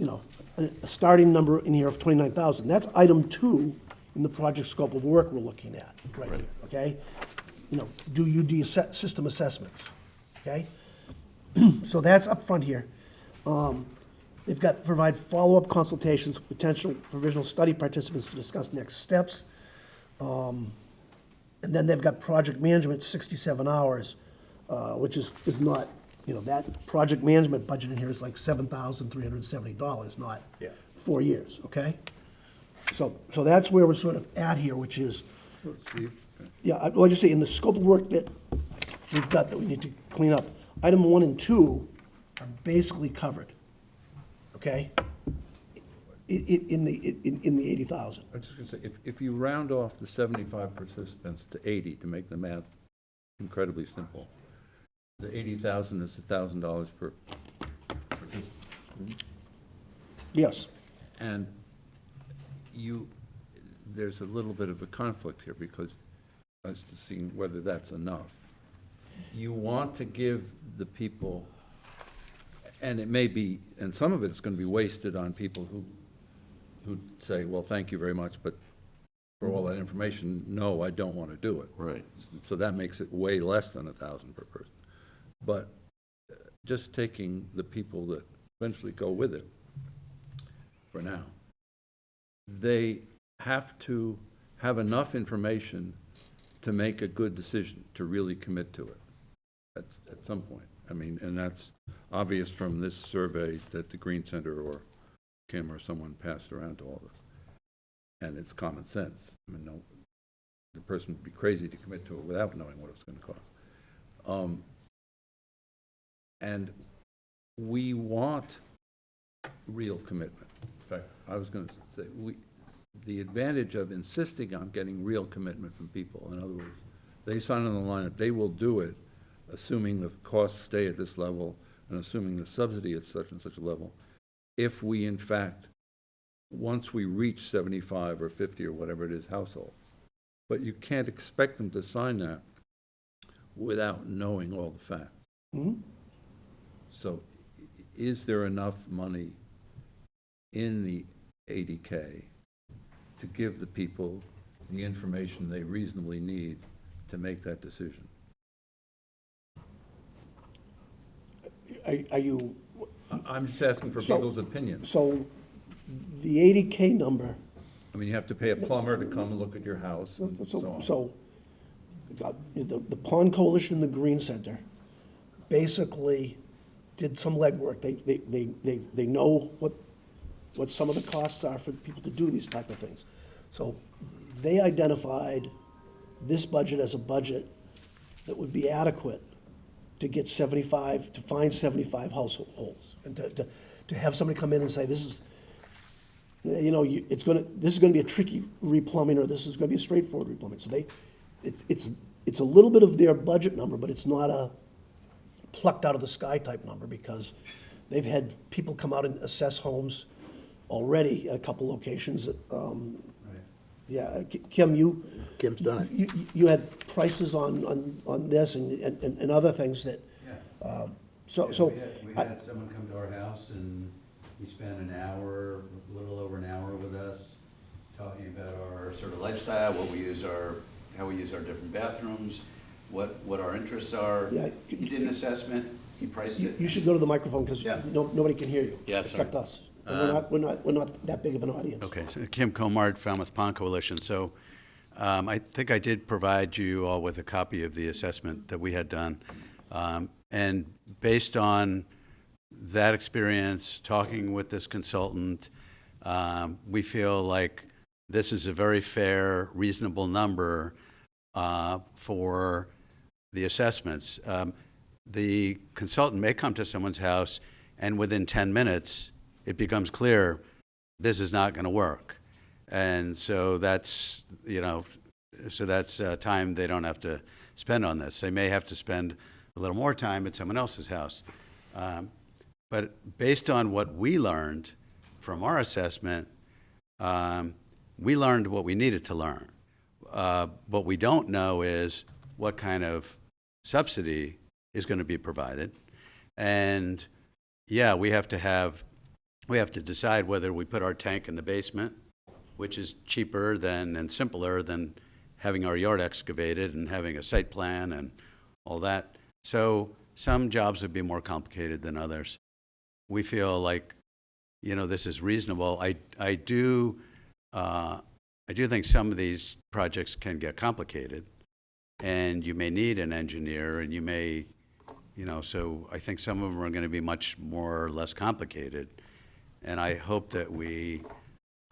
A: a starting number in here of 29,000. That's item 2 in the project scope of work we're looking at, right here, okay? Do UD system assessments, okay? So that's up front here. They've got, provide follow-up consultations with potential provisional study participants to discuss next steps. And then they've got project management, 67 hours, which is not, that project management budget in here is like $7,370, not
F: Yeah.
A: 4 years, okay? So that's where we're sort of at here, which is, yeah, I'll just say, in the scope of work that we've got that we need to clean up, item 1 and 2 are basically covered, okay? In the 80,000.
G: I was just gonna say, if you round off the 75 participants to 80 to make the math incredibly simple, the 80,000 is $1,000 per participant.
A: Yes.
G: And there's a little bit of a conflict here because as to seeing whether that's enough. You want to give the people, and it may be, and some of it's going to be wasted on people who say, well, thank you very much, but for all that information, no, I don't want to do it.
B: Right.
G: So that makes it way less than 1,000 per person. But just taking the people that eventually go with it, for now, they have to have enough information to make a good decision, to really commit to it at some point. I mean, and that's obvious from this survey that the Green Center or Kim or someone passed around to all of us. And it's common sense. I mean, no, the person would be crazy to commit to it without knowing what it's going to cost. And we want real commitment. In fact, I was going to say, the advantage of insisting on getting real commitment from people, in other words, they sign on the line that they will do it, assuming the costs stay at this level and assuming the subsidy at such and such a level, if we, in fact, once we reach 75 or 50 or whatever it is households. But you can't expect them to sign that without knowing all the facts.
A: Mm-hmm.
G: So is there enough money in the 80K to give the people the information they reasonably need to make that decision?
A: Are you,
G: I'm just asking for
A: So-
G: people's opinions.
A: so the 80K number,
G: I mean, you have to pay a plumber to come and look at your house and so on.
A: so the Pond Coalition and the Green Center basically did some legwork. They know what some of the costs are for people to do these type of things. So they identified this budget as a budget that would be adequate to get 75, to find 75 households. And to have somebody come in and say, this is, you know, this is gonna be a tricky replumbing, or this is gonna be a straightforward replumbing. So it's a little bit of their budget number, but it's not a plucked out of the sky type number, because they've had people come out and assess homes already at a couple locations. Yeah, Kim,
C: Kim's done it.
A: you had prices on this and other things that,
J: Yeah.
A: so.
J: We
A: I-
J: had someone come to our house and he spent an hour, a little over an hour with us, talking about our sort of lifestyle, how we use our different bathrooms, what our interests are.
A: Yeah.
J: He did an assessment, he priced it.
A: You should go to the microphone, because
J: Yeah.
A: nobody can hear you.
J: Yeah, sorry.
A: Except us. And we're not that big of an audience.
J: Okay, so Kim Comard, Falmouth Pond Coalition. So I think I did provide you all with a copy of the assessment that we had done. And based on that experience, talking with this consultant, we feel like this is a very fair, reasonable number for the assessments. The consultant may come to someone's house, and within 10 minutes, it becomes clear this is not going to work. And so that's, time they don't have to spend on this. They may have to spend a little more time at someone else's house. But based on what we learned from our assessment, we learned what we needed to learn. What we don't know is what kind of subsidy is going to be provided. And yeah, we have to decide whether we put our tank in the basement, which is cheaper and simpler than having our yard excavated and having a site plan and all that. So some jobs would be more complicated than others. We feel like, this is reasonable. I do think some of these projects can get complicated, and you may need an engineer, and you may, so I think some of them are going to be much more or less complicated. And I hope that we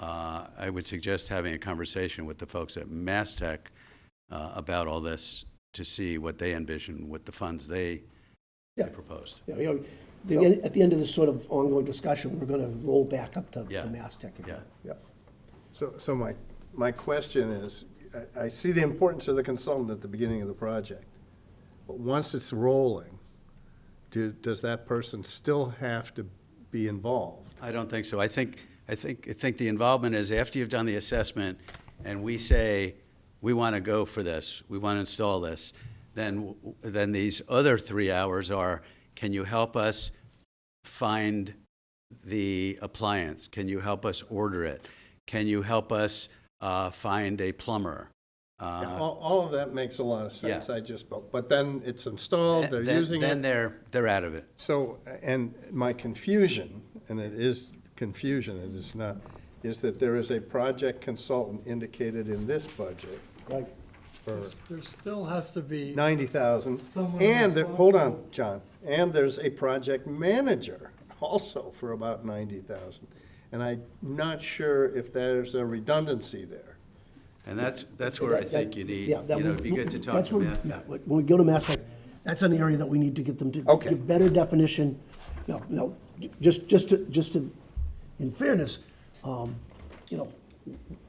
J: I would suggest having a conversation with the folks at MassTech about all this to see what they envision with the funds they proposed.
A: Yeah, at the end of this sort of ongoing discussion, we're going to roll back up to
J: Yeah.
A: MassTech again.
J: Yeah.
F: So my question is, I see the importance of the consultant at the beginning of the project, but once it's rolling, does that person still have to be involved?
J: I don't think so. I think the involvement is after you've done the assessment and we say, we want to go for this, we want to install this, then these other 3 hours are, can you help us find the appliance? Can you help us order it? Can you help us find a plumber?
F: Yeah, all of that makes a lot of sense,
J: Yeah.
F: but then it's installed, they're using it.
J: Then they're out of it.
F: So, and my confusion, and it is confusion, it is not, is that there is a project consultant indicated in this budget
A: Right.
F: for
E: There still has to be.
F: 90,000.
E: Someone
F: And, hold on,
E: responsible.
F: John, and there's a project manager also for about 90,000. And I'm not sure if there's a redundancy there.
J: And that's where I think you need,
A: Yeah, that
J: it'd be good to talk
A: that's
J: to
A: where-
J: Mass.
A: yeah, When we go to MassTech, that's an area that we need to get them to
F: Okay.
A: give better definition. No, just to, in fairness, you know.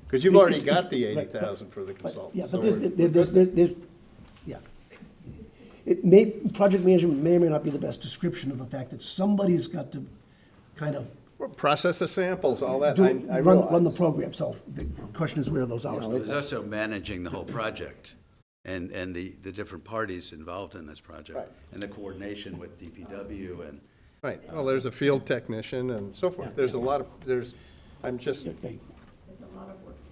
F: Because you've already got the
A: Right,
F: 80,000 for the
A: but-
F: consultant.
A: Yeah,
F: so
A: but
F: we're-
A: there's, yeah. It may, project management may or may not be the best description of the fact that somebody's got to kind of
F: Process the samples, all that,
A: do,
F: I
A: run the
F: realize.
A: program. So the question is, where are those hours?
J: There's also managing the whole project and the different parties involved in this project.
F: Right.
J: And the coordination with DPW and,
F: Right, well, there's a field technician and so forth. There's a lot of, I'm just,
A: Okay.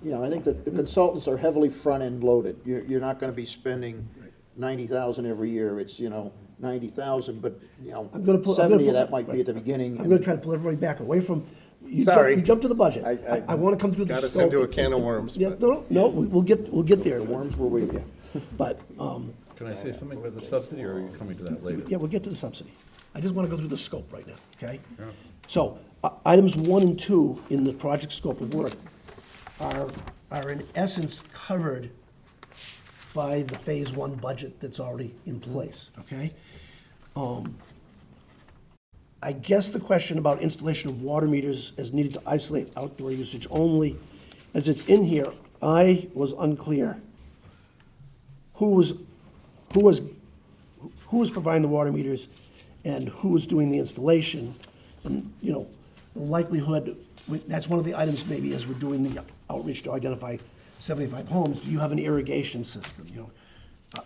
C: Yeah, I think that the consultants are heavily front-end loaded. You're not gonna be spending 90,000 every year. It's, 90,000, but,
A: I'm gonna pull-
C: 70 of that might be at the beginning.
A: I'm gonna try to pull everybody back away from,
F: Sorry.
A: you jumped to the budget.
F: I-
A: I wanna come through the
F: got
A: scope.
F: us into a can of worms,
A: Yeah,
F: but-
A: no, we'll get there.
C: The worms will wait.
A: But,
I: Can I say something about the subsidy, or are you coming to that later?
A: yeah, we'll get to the subsidy. I just wanna go through the scope right now, okay? So, items 1 and 2 in the project scope of work are in essence covered by the Phase 1 budget that's already in place, okay? I guess the question about installation of water meters as needed to isolate outdoor usage only, as it's in here, I was unclear. Who was providing the water meters and who was doing the installation? And, the likelihood, that's one of the items maybe as we're doing the outreach to identify 75 homes, do you have an irrigation system,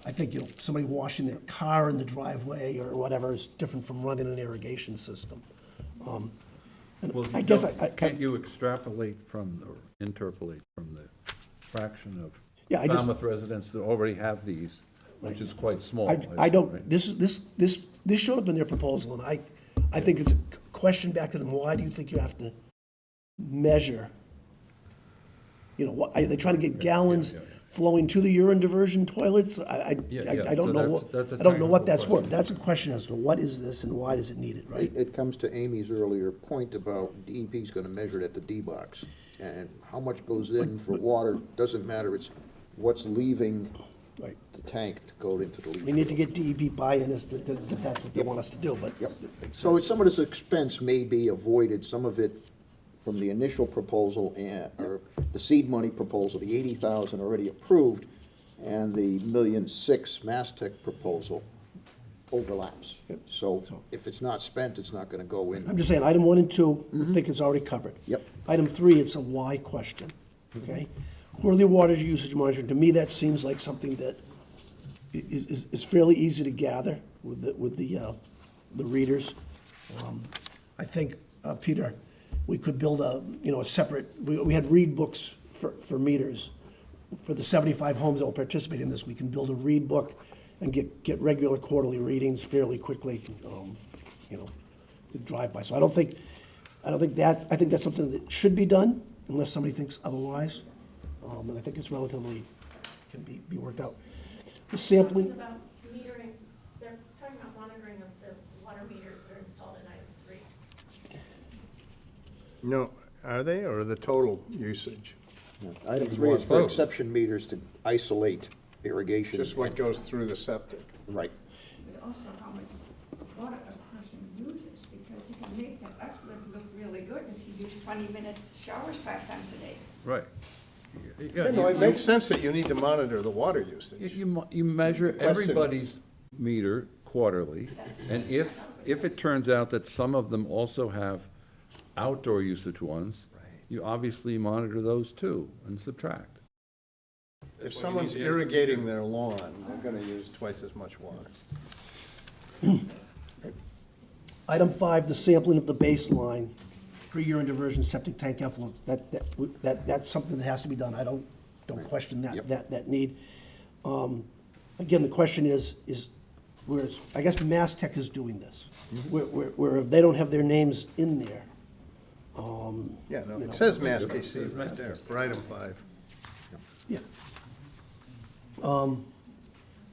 A: I think, somebody washing their car in the driveway or whatever is different from running an irrigation system. And
I: Well,
A: I guess
I: can't you extrapolate from, or interpolate from the fraction of
A: Yeah, I just-
I: Falmouth residents that already have these, which is quite small?
A: I
I: assume,
A: don't,
I: right?
A: this showed up in their proposal, and I think it's a question back to them, why do you think you have to measure? Are they trying to get gallons flowing to the urine diversion toilets? I
I: Yeah,
A: don't
I: so
A: know,
I: that's a
A: I don't know what
I: technical
A: that's for,
I: question.
A: but that's a question as to what is this and why is it needed, right?
C: It comes to Amy's earlier point about DEP's gonna measure it at the D box. And how much goes in for water, doesn't matter, it's what's leaving
A: Right.
C: the tank to go into the leach
A: We need to
C: field.
A: get DEP buy-in as to that that's what they want us to do, but.
C: Yep. So some of this expense may be avoided, some of it from the initial proposal or the seed money proposal, the 80,000 already approved, and the $1.6 million MassTech proposal overlaps. So if it's not spent, it's not gonna go in.
A: I'm just saying, item 1 and 2, I think it's already covered.
C: Yep.
A: Item 3, it's a why question, okay? Quarterly water usage monitoring, to me, that seems like something that is fairly easy to gather with the readers. I think, Peter, we could build a separate, we had read books for meters. For the 75 homes that will participate in this, we can build a read book and get regular quarterly readings fairly quickly, with drive-by. So I think that's something that should be done, unless somebody thinks otherwise. And I think it's relatively, can be worked out. The sampling,
H: About metering, they're talking about monitoring of the water meters that are installed in item 3.
F: no, are they, or the total usage?
C: Item 3 is for exception meters to isolate irrigation.
F: Just what goes through the septic?
C: Right.
K: But also how much water a person uses, because you can make that uplift look really good if you use 20-minute showers 5 times a day.
G: Right.
F: Yeah, no, it makes sense that you need to monitor the water usage.
G: You measure
F: Question.
G: everybody's meter quarterly, and if it turns out that some of them also have outdoor usage ones, you obviously monitor those too and subtract.
F: If someone's irrigating their lawn, they're gonna use twice as much water.
A: Item 5, the sampling of the baseline, pre-urine diversion septic tank effluent, that's something that has to be done. I don't question that need. Again, the question is I guess Mass Tech is doing this, where they don't have their names in there.
F: Yeah, no, it says Mass KC right there for item 5.
A: Yeah.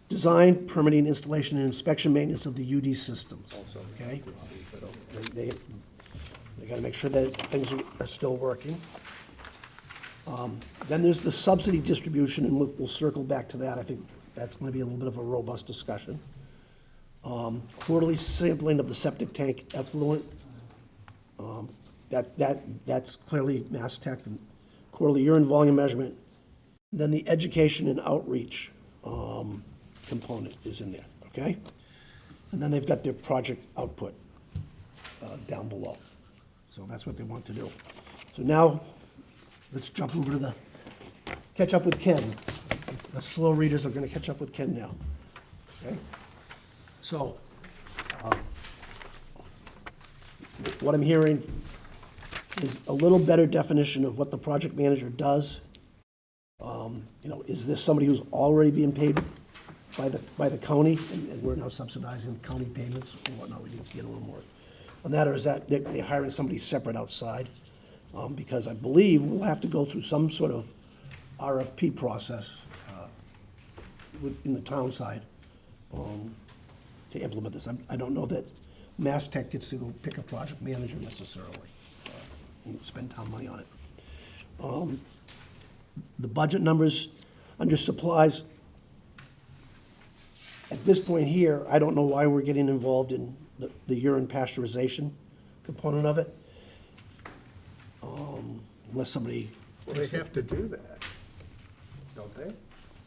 A: Design, permitting, installation, and inspection maintenance of the UD systems, okay? They gotta make sure that things are still working. Then there's the subsidy distribution, and we'll circle back to that. I think that's gonna be a little bit of a robust discussion. Quarterly sampling of the septic tank effluent. That's clearly Mass Tech, and quarterly urine volume measurement. Then the education and outreach component is in there, okay? And then they've got their project output down below. So that's what they want to do. So now, let's jump over to catch up with Ken. The slow readers are gonna catch up with Ken now, okay? So, what I'm hearing is a little better definition of what the project manager does. Is this somebody who's already being paid by the county, and we're now subsidizing county payments or whatnot? We need to get a little more on that, or is that they're hiring somebody separate outside? Because I believe we'll have to go through some sort of RFP process in the town side to implement this. I don't know that Mass Tech gets to go pick a project manager necessarily and spend town money on it. The budget numbers under supplies, at this point here, I don't know why we're getting involved in the urine pasteurization component of it. Unless somebody,
F: Well, they have to do that, don't they?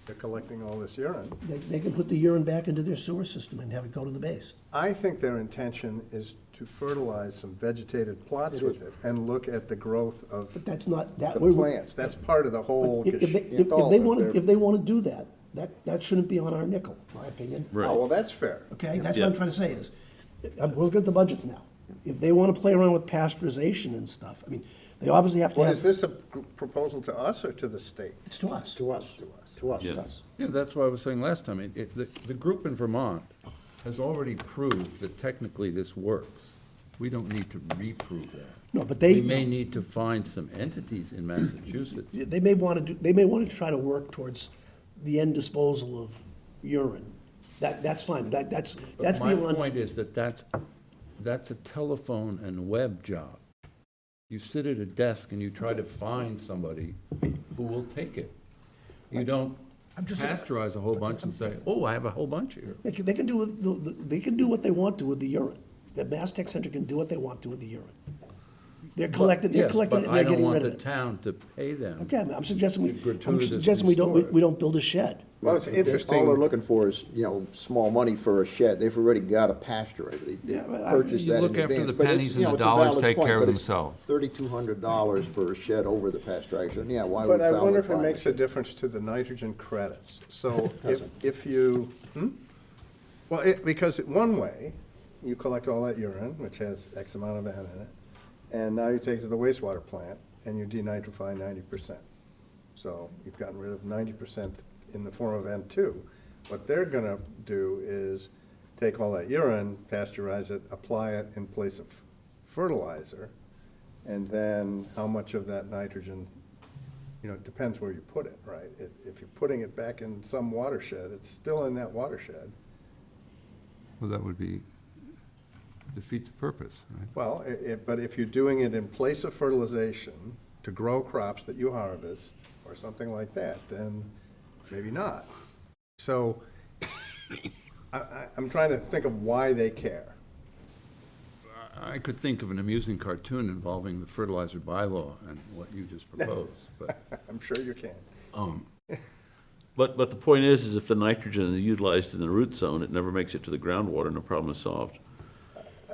F: They're collecting all this urine.
A: they can put the urine back into their sewer system and have it go to the base.
F: I think their intention is to fertilize some vegetated plots with it and look at the growth of
A: But that's not,
F: the
A: that.
F: plants. That's part of the whole.
A: If they want to do that, that shouldn't be on our nickel, in my opinion.
F: Oh, well, that's fair.
A: Okay, that's what I'm trying to say is, I'm looking at the budgets now. If they want to play around with pasteurization and stuff, I mean, they obviously have to
F: Well, is
A: have,
F: this a proposal to us or to the state?
A: it's to us.
C: To us. To us.
A: It's us.
G: Yeah, that's what I was saying last time. The group in Vermont has already proved that technically this works. We don't need to reprove that.
A: No, but
G: We may need to find some entities in Massachusetts.
A: they may want to try to work towards the end disposal of urine. That's fine, that's
G: But
A: the
G: my
A: one.
G: point is that that's a telephone and web job. You sit at a desk and you try to find somebody who will take it. You don't
A: I'm just-
G: pasteurize a whole bunch and say, oh, I have a whole bunch here.
A: They can do, they can do what they want to with the urine. The Mass Tech Center can do what they want to with the urine. They're collecting,
G: Yes,
A: it, and
G: but I
A: they're
G: don't
A: getting
G: want
A: rid
G: the
A: of it.
G: town to pay them.
A: Okay, I'm suggesting we
G: Gratuitously
A: don't,
G: store it.
A: we don't build a shed.
F: Well, it's
C: All they're
F: interesting.
C: looking for is, small money for a shed. They've already got a pasteurizer. They
A: Yeah, but
C: purchased
G: You
C: that in
G: look after
C: advance.
G: the
C: But it's,
G: pennies and the
C: it's a
G: dollars
C: valid
G: take
C: point,
G: care of
C: but it's
G: themselves.
C: $3,200 for a shed over the pasteurizer. And yeah, why would
F: But I
C: Falmouth
F: wonder if it
C: buy
F: makes a difference to the nitrogen credits. So
C: doesn't.
F: if you, well, because one way, you collect all that urine, which has X amount of N in it, and now you take it to the wastewater plant and you denitrify 90%. So you've gotten rid of 90% in the form of N2. What they're gonna do is take all that urine, pasteurize it, apply it in place of fertilizer, and then how much of that nitrogen, it depends where you put it, right? If you're putting it back in some watershed, it's still in that watershed.
G: Well, that would be defeat the purpose, right?
F: Well, but if you're doing it in place of fertilization to grow crops that you harvest, or something like that, then maybe not. So, I'm trying to think of why they care.
G: I could think of an amusing cartoon involving the fertilizer bylaw and what you just proposed, but,
F: I'm sure you can.
B: But the point is if the nitrogen is utilized in the root zone, it never makes it to the groundwater and the problem is solved.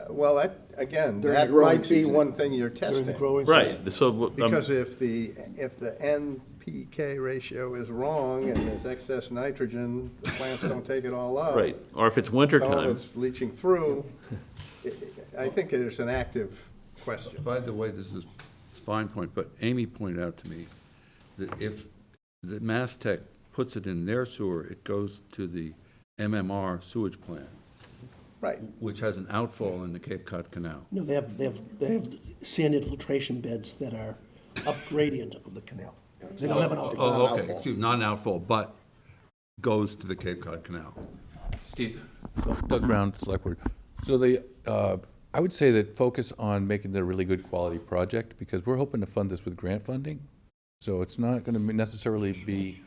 F: Well, that, again,
C: During the
F: that
C: growing
F: might be
C: season.
F: one thing you're
A: During the
F: testing.
A: growing season.
B: Right, so,
F: Because if the NPK ratio is wrong and there's excess nitrogen, the plants don't take it all up.
B: right, or if it's winter
F: Some of
B: time,
F: it's leaching through. I think there's an active question.
G: by the way, this is a fine point, but Amy pointed out to me that if the Mass Tech puts it in their sewer, it goes to the MMR sewage plant,
F: Right.
G: which has an outfall in the Cape Cod Canal.
A: No, they have sand infiltration beds that are up gradient of the canal. They don't have an outfall.
G: Oh, okay,
C: outfall.
G: excuse me, not an outfall, but goes to the Cape Cod Canal.
I: Steve, Doug Brown, Select Board. So I would say that focus on making it a really good quality project, because we're hoping to fund this with grant funding. So it's not gonna necessarily be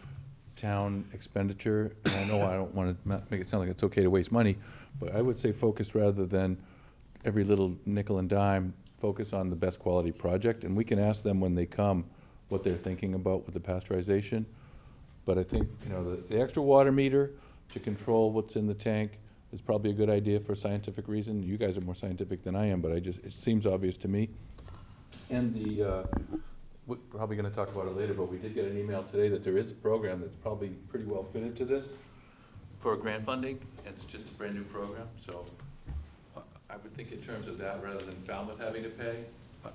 I: town expenditure. And I know I don't wanna make it sound like it's okay to waste money, but I would say focus rather than every little nickel and dime, focus on the best quality project. And we can ask them when they come what they're thinking about with the pasteurization. But I think, the extra water meter to control what's in the tank is probably a good idea for a scientific reason. You guys are more scientific than I am, but it seems obvious to me. And we're probably gonna talk about it later, but we did get an email today that there is a program that's probably pretty well fitted to this for grant funding. It's just a brand-new program, so I would think in terms of that rather than Falmouth having to pay.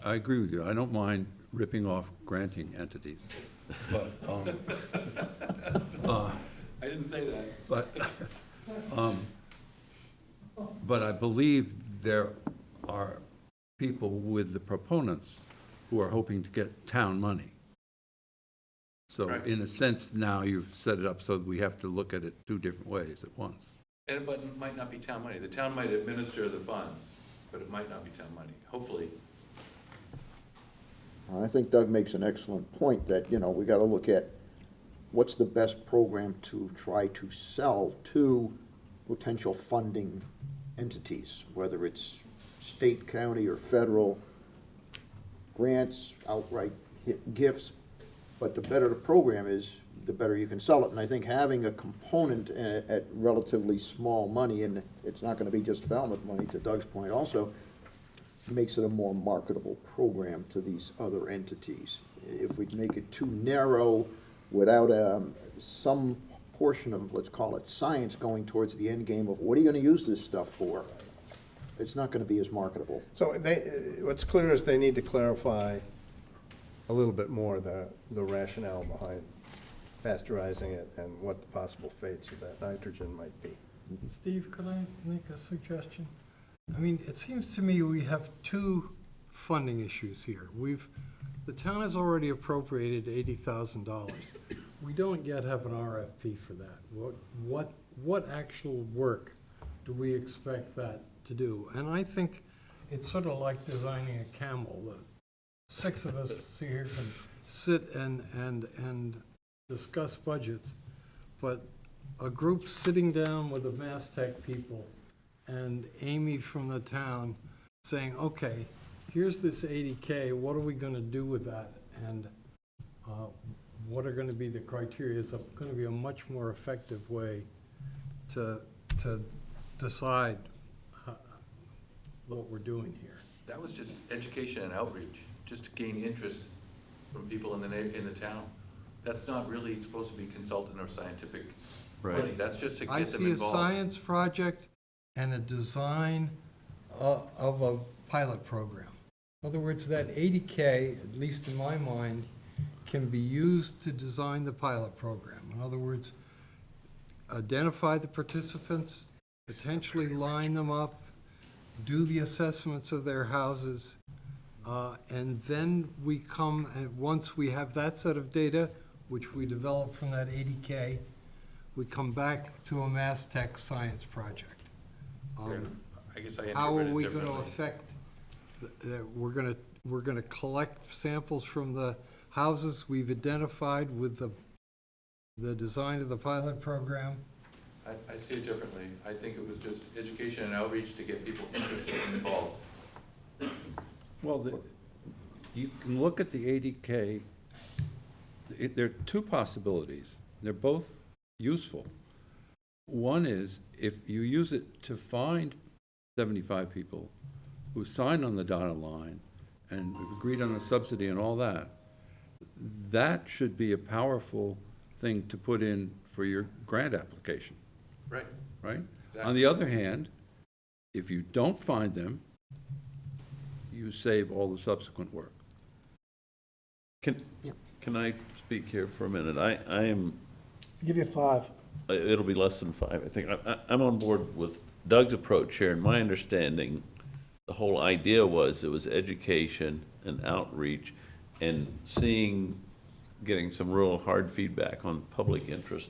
G: I agree with you. I don't mind ripping off granting entities. But,
I: I didn't say that.
G: but I believe there are people with the proponents who are hoping to get town money. So
I: Right.
G: in a sense, now you've set it up so that we have to look at it two different ways at once.
I: But it might not be town money. The town might administer the funds, but it might not be town money, hopefully.
C: I think Doug makes an excellent point that, we gotta look at what's the best program to try to sell to potential funding entities, whether it's state, county, or federal, grants, outright gifts. But the better the program is, the better you can sell it. And I think having a component at relatively small money, and it's not gonna be just Falmouth money, to Doug's point also, makes it a more marketable program to these other entities. If we make it too narrow without some portion of, let's call it science, going towards the end game of what are you gonna use this stuff for, it's not gonna be as marketable.
F: So what's clear is they need to clarify a little bit more the rationale behind pasteurizing it and what the possible fates of that nitrogen might be.
E: Steve, could I make a suggestion? I mean, it seems to me we have two funding issues here. The town has already appropriated $80,000. We don't yet have an RFP for that. What actual work do we expect that to do? And I think it's sort of like designing a camel. The six of us here can sit and discuss budgets, but a group sitting down with the Mass Tech people and Amy from the town saying, okay, here's this 80K, what are we gonna do with that? And what are gonna be the criteria is gonna be a much more effective way to decide what we're doing here.
I: That was just education and outreach, just to gain interest from people in the town. That's not really supposed to be consultant or scientific money.
B: Right.
I: That's just to
E: I
I: get them
E: see a
I: involved.
E: science project and a design of a pilot program. In other words, that 80K, at least in my mind, can be used to design the pilot program. In other words, identify the participants, potentially line them up, do the assessments of their houses, and then we come, and once we have that set of data, which we develop from that 80K, we come back to a Mass Tech science project.
I: I guess I
E: How are
I: interpret it
E: we going to
I: differently.
E: affect, we're going to collect samples from the houses we've identified with the design of the pilot program?
I: I see it differently. I think it was just education and outreach to get people interested and involved.
G: Well, you can look at the 80K, there are two possibilities. They're both useful. One is, if you use it to find 75 people who sign on the dotted line and we've agreed on a subsidy and all that, that should be a powerful thing to put in for your grant application,
I: Right.
G: right?
I: Exactly.
G: On the other hand, if you don't find them, you save all the subsequent work.
B: Can I speak here for a minute? I am,
A: Give you 5.
B: it'll be less than 5, I think. I'm on board with Doug's approach here, and my understanding, the whole idea was it was education and outreach and getting some real hard feedback on public interest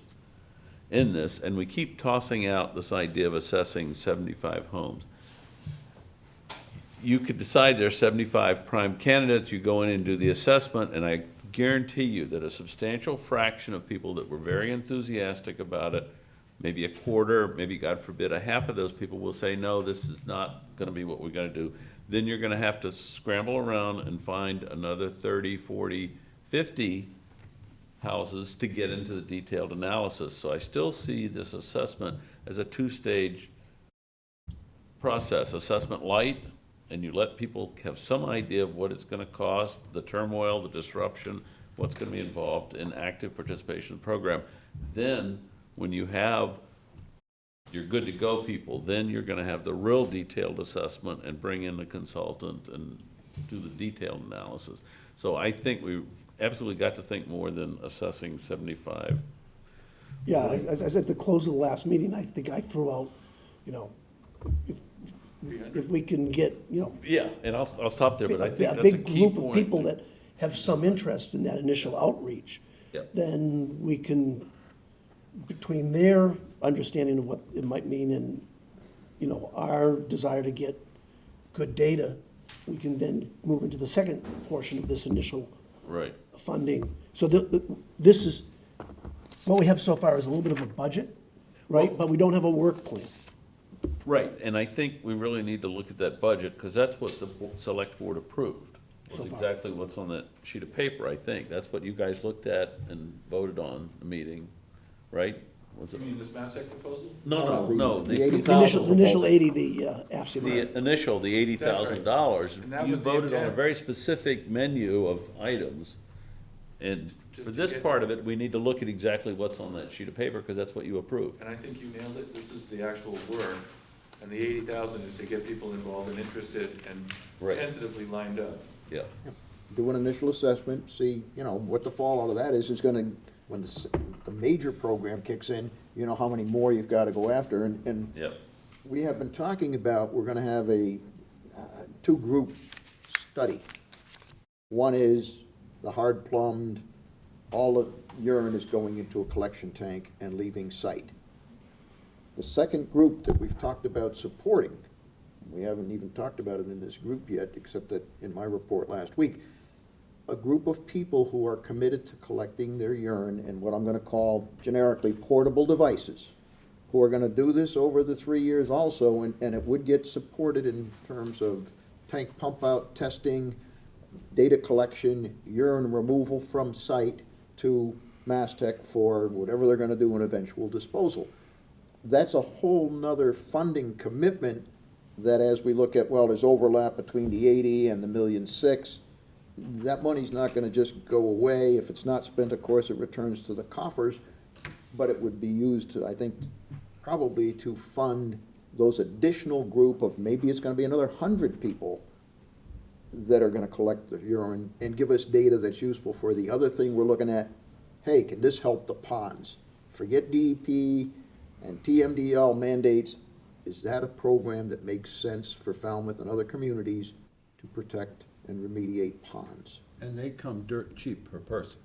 B: in this, and we keep tossing out this idea of assessing 75 homes. You could decide there's 75 prime candidates, you go in and do the assessment, and I guarantee you that a substantial fraction of people that were very enthusiastic about it, maybe a quarter, maybe, God forbid, a half of those people will say, no, this is not gonna be what we're gonna do. Then you're gonna have to scramble around and find another 30, 40, 50 houses to get into the detailed analysis. So I still see this assessment as a two-stage process. Assessment light, and you let people have some idea of what it's gonna cost, the turmoil, the disruption, what's gonna be involved in active participation in the program. Then, when you have your good to go people, then you're gonna have the real detailed assessment and bring in the consultant and do the detailed analysis. So I think we've absolutely got to think more than assessing 75.
A: Yeah, as I said at the close of the last meeting, I think I threw out, you know, if we can get, you know,
B: Yeah, and I'll stop there, but I think
A: a
B: that's a
A: big
B: key
A: group of
B: point.
A: people that have some interest in that initial outreach,
B: Yep.
A: then we can, between their understanding of what it might mean and, you know, our desire to get good data, we can then move into the second portion of this initial
B: Right.
A: funding. So this is, what we have so far is a little bit of a budget, right? But we don't have a work plan.
B: Right, and I think we really need to look at that budget, because that's what the select board approved. Was
A: So far.
B: exactly what's on that sheet of paper, I think. That's what you guys looked at and voted on the meeting, right? Was it?
I: You mean this Mass Tech proposal?
B: No,
C: The
B: the
C: 80,000
A: The initial
C: proposal.
A: 80, the AFSCMR.
B: the initial, the $80,000.
I: And that
B: You
I: was the
B: voted on a
I: intent.
B: very specific menu of items. And
I: Just
B: for
I: to
B: this
I: get-
B: part of it, we need to look at exactly what's on that sheet of paper, because that's what you approved.
I: And I think you nailed it. This is the actual word. And the 80,000 is to get people involved and interested and
B: Right.
I: tentatively lined up.
B: Yeah.
C: Do an initial assessment, see, you know, what the fallout of that is gonna, when the major program kicks in, you know how many more you've gotta go after, and
B: Yep.
C: we have been talking about, we're gonna have a two-group study. One is the hard-plumbed, all the urine is going into a collection tank and leaving site. The second group that we've talked about supporting, we haven't even talked about it in this group yet, except that in my report last week, a group of people who are committed to collecting their urine in what I'm gonna call generically portable devices, who are gonna do this over the 3 years also, and it would get supported in terms of tank pump-out testing, data collection, urine removal from site to Mass Tech for whatever they're gonna do in eventual disposal. That's a whole nother funding commitment that as we look at, well, there's overlap between the 80 and the 1,600,000. That money's not gonna just go away. If it's not spent, of course, it returns to the coffers, but it would be used to, I think, probably to fund those additional group of, maybe it's gonna be another 100 people that are gonna collect the urine and give us data that's useful for the other thing we're looking at. Hey, can this help the ponds? Forget DEP and TMDL mandates. Is that a program that makes sense for Falmouth and other communities to protect and remediate ponds?
G: And they come dirt cheap per person.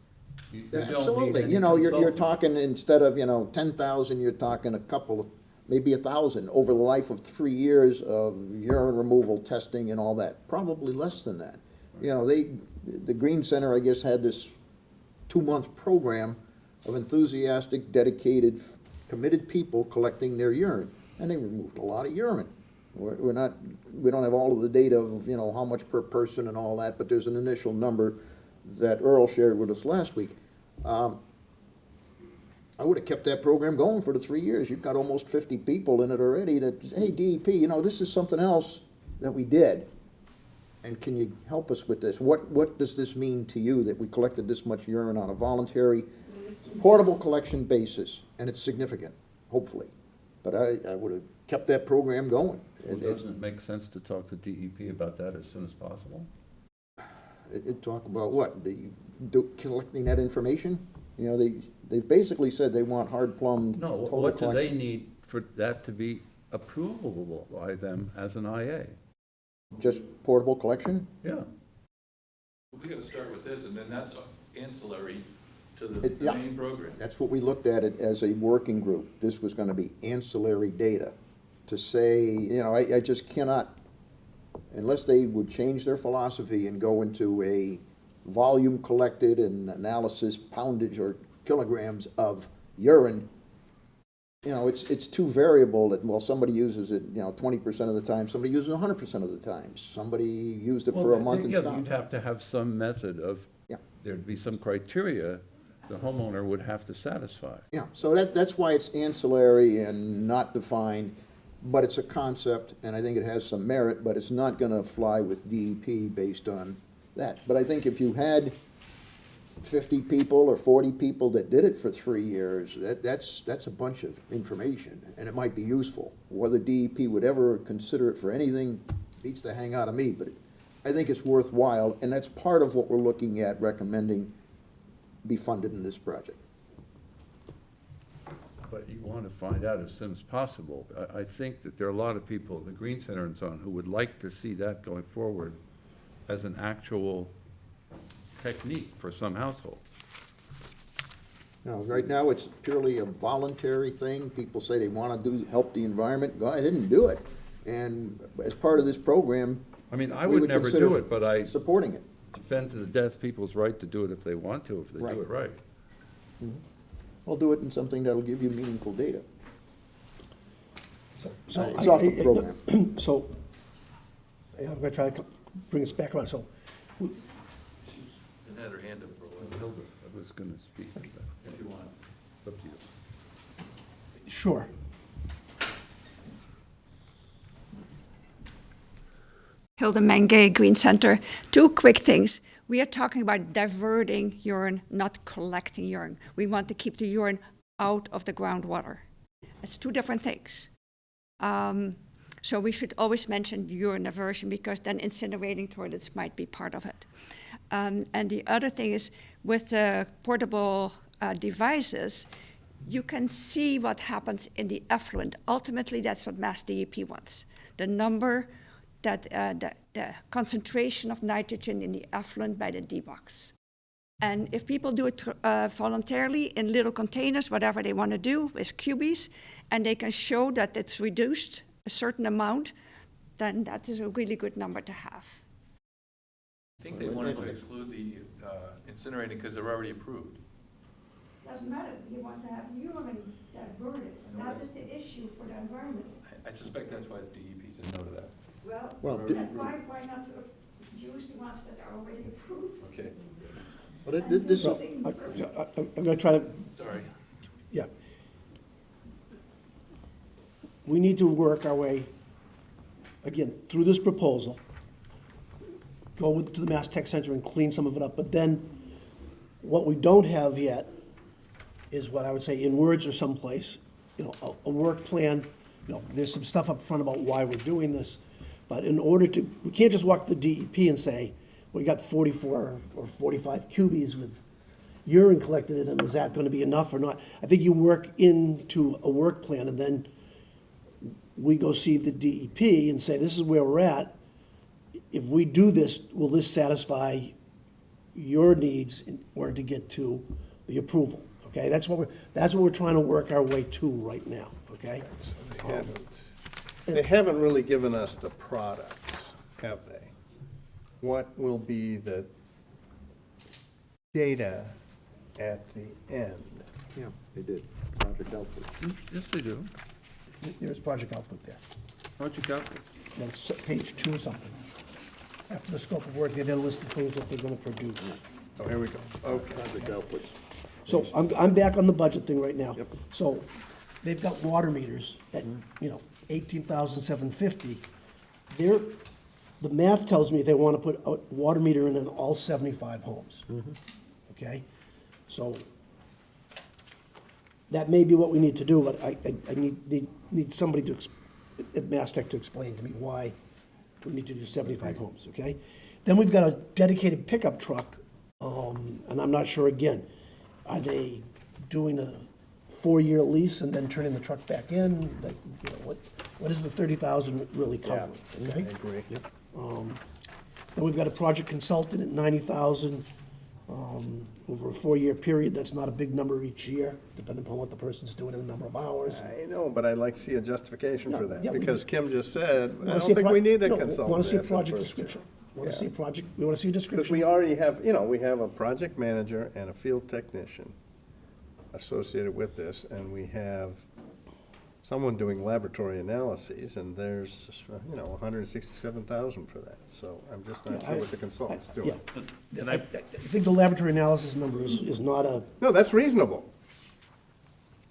G: You don't need
C: Absolutely,
G: any
C: you know, you're
G: consultant.
C: talking, instead of, you know, 10,000, you're talking a couple of maybe 1,000 over the life of 3 years of urine removal testing and all that. Probably less than that. You know, the Green Center, I guess, had this 2-month program of enthusiastic, dedicated, committed people collecting their urine, and they removed a lot of urine. We don't have all of the data of, you know, how much per person and all that, but there's an initial number that Earl shared with us last week. I would have kept that program going for the 3 years. You've got almost 50 people in it already that, hey, DEP, you know, this is something else that we did. And can you help us with this? What does this mean to you that we collected this much urine on a voluntary, portable collection basis? And it's significant, hopefully. But I would have kept that program going.
G: Well, doesn't it make sense to talk to DEP about that as soon as possible?
C: It talk about what? Collecting that information? You know, they've basically said they want hard-plumbed
G: No,
C: total
G: what do they
C: collection.
G: need for that to be approvable by them as an IA?
C: Just portable collection?
G: Yeah.
I: We gotta start with this, and then that's ancillary to
C: Yeah.
I: the main program.
C: That's what we looked at it as a working group. This was gonna be ancillary data. To say, you know, I just cannot, unless they would change their philosophy and go into a volume collected and analysis, poundage or kilograms of urine, you know, it's too variable that, well, somebody uses it, you know, 20% of the time, somebody uses it 100% of the time. Somebody used it for a month and
G: Yeah,
C: stopped.
G: you'd have to have some method of,
C: Yeah.
G: there'd be some criteria the homeowner would have to satisfy.
C: Yeah, so that's why it's ancillary and not defined, but it's a concept, and I think it has some merit, but it's not gonna fly with DEP based on that. But I think if you had 50 people or 40 people that did it for 3 years, that's a bunch of information, and it might be useful. Whether DEP would ever consider it for anything beats the hang out of me, but I think it's worthwhile, and that's part of what we're looking at recommending be funded in this project.
G: But you want to find out as soon as possible. I think that there are a lot of people at the Green Center and so on who would like to see that going forward as an actual technique for some households.
C: No, right now, it's purely a voluntary thing. People say they want to help the environment. Go ahead and do it. And as part of this program,
G: I mean, I
C: we
G: would never
C: consider
G: do it, but I
C: supporting it.
G: defend to the death people's right to do it if they want to, if they
C: Right.
G: do it right.
C: I'll do it in something that'll give you meaningful data.
A: So
C: It's off the program.
A: So, yeah, I'm gonna try to bring us back around, so,
I: And had her hand up for a while.
G: Hilda, I was going to speak, if you want. It's up to you.
A: sure.
K: Hilda Menge, Green Center. 2 quick things. We are talking about diverting urine, not collecting urine. We want to keep the urine out of the groundwater. It's 2 different things. So we should always mention urine diversion because then incinerating toilets might be part of it. And the other thing is with the portable devices, you can see what happens in the effluent. Ultimately, that's what Mass DEP wants. The number that the concentration of nitrogen in the effluent by the D-box. And if people do it voluntarily in little containers, whatever they want to do with cubies, and they can show that it's reduced a certain amount, then that is a really good number to have.
I: I think they wanted to exclude the incinerating because they're already approved.
K: Doesn't matter, you want to have urine diverted, that is the issue for the environment.
I: I suspect that's why the DEP said no to that.
C: Well,
K: Then why not use the ones that are already approved?
I: Okay,
C: Well, this,
A: So, I'm gonna try to,
I: sorry.
A: yeah. We need to work our way, again, through this proposal, go to the Mass Tech Center and clean some of it up, but then what we don't have yet is what I would say in words or someplace, you know, a work plan. You know, there's some stuff up front about why we're doing this, but in order to, we can't just walk to the DEP and say, we got 44 or 45 cubies with urine collected in them, is that gonna be enough or not? I think you work into a work plan and then we go see the DEP and say, this is where we're at. If we do this, will this satisfy your needs in order to get to the approval? Okay, that's what we're trying to work our way to right now, okay?
F: So they haven't really given us the products, have they? What will be the data at the end?
C: Yeah, they did, project output.
G: Yes, they do.
A: There's project output there.
G: Project output.
A: That's page 2 or something. After the scope of work, they then list the things that they're gonna produce.
F: Oh, here we go. Okay.
C: Project outputs.
A: So I'm back on the budget thing right now.
C: Yep.
A: So they've got water meters at, 18,750. The math tells me they want to put a water meter in all 75 homes. Okay? So that may be what we need to do, but I need somebody to, at Mastech to explain to me why we need to do 75 homes, okay? Then we've got a dedicated pickup truck, and I'm not sure, again, are they doing a 4-year lease and then turning the truck back in? Like, what is the 30,000 really cover, okay?
F: I agree.
A: Then we've got a project consultant at 90,000, over a 4-year period. That's not a big number each year, depending upon what the person's doing and the number of hours.
F: I know, but I'd like to see a justification for
A: Yeah,
F: that,
A: yeah, we
F: because
A: do.
F: Kim just said, I
A: Wanna see
F: don't
A: a
F: think
A: pro-
F: we need a
A: no,
F: consultant.
A: Want to see a
F: after the
A: project
F: first year.
A: description. Want to
F: Yeah.
A: see a project, we want to see a
F: Because
A: description.
F: we already have, we have a project manager and a field technician associated with this, and we have someone doing laboratory analyses, and there's, 167,000 for that. So I'm just not sure what the consultant's doing.
A: Yeah. I think the laboratory analysis number is not a,
F: No, that's reasonable.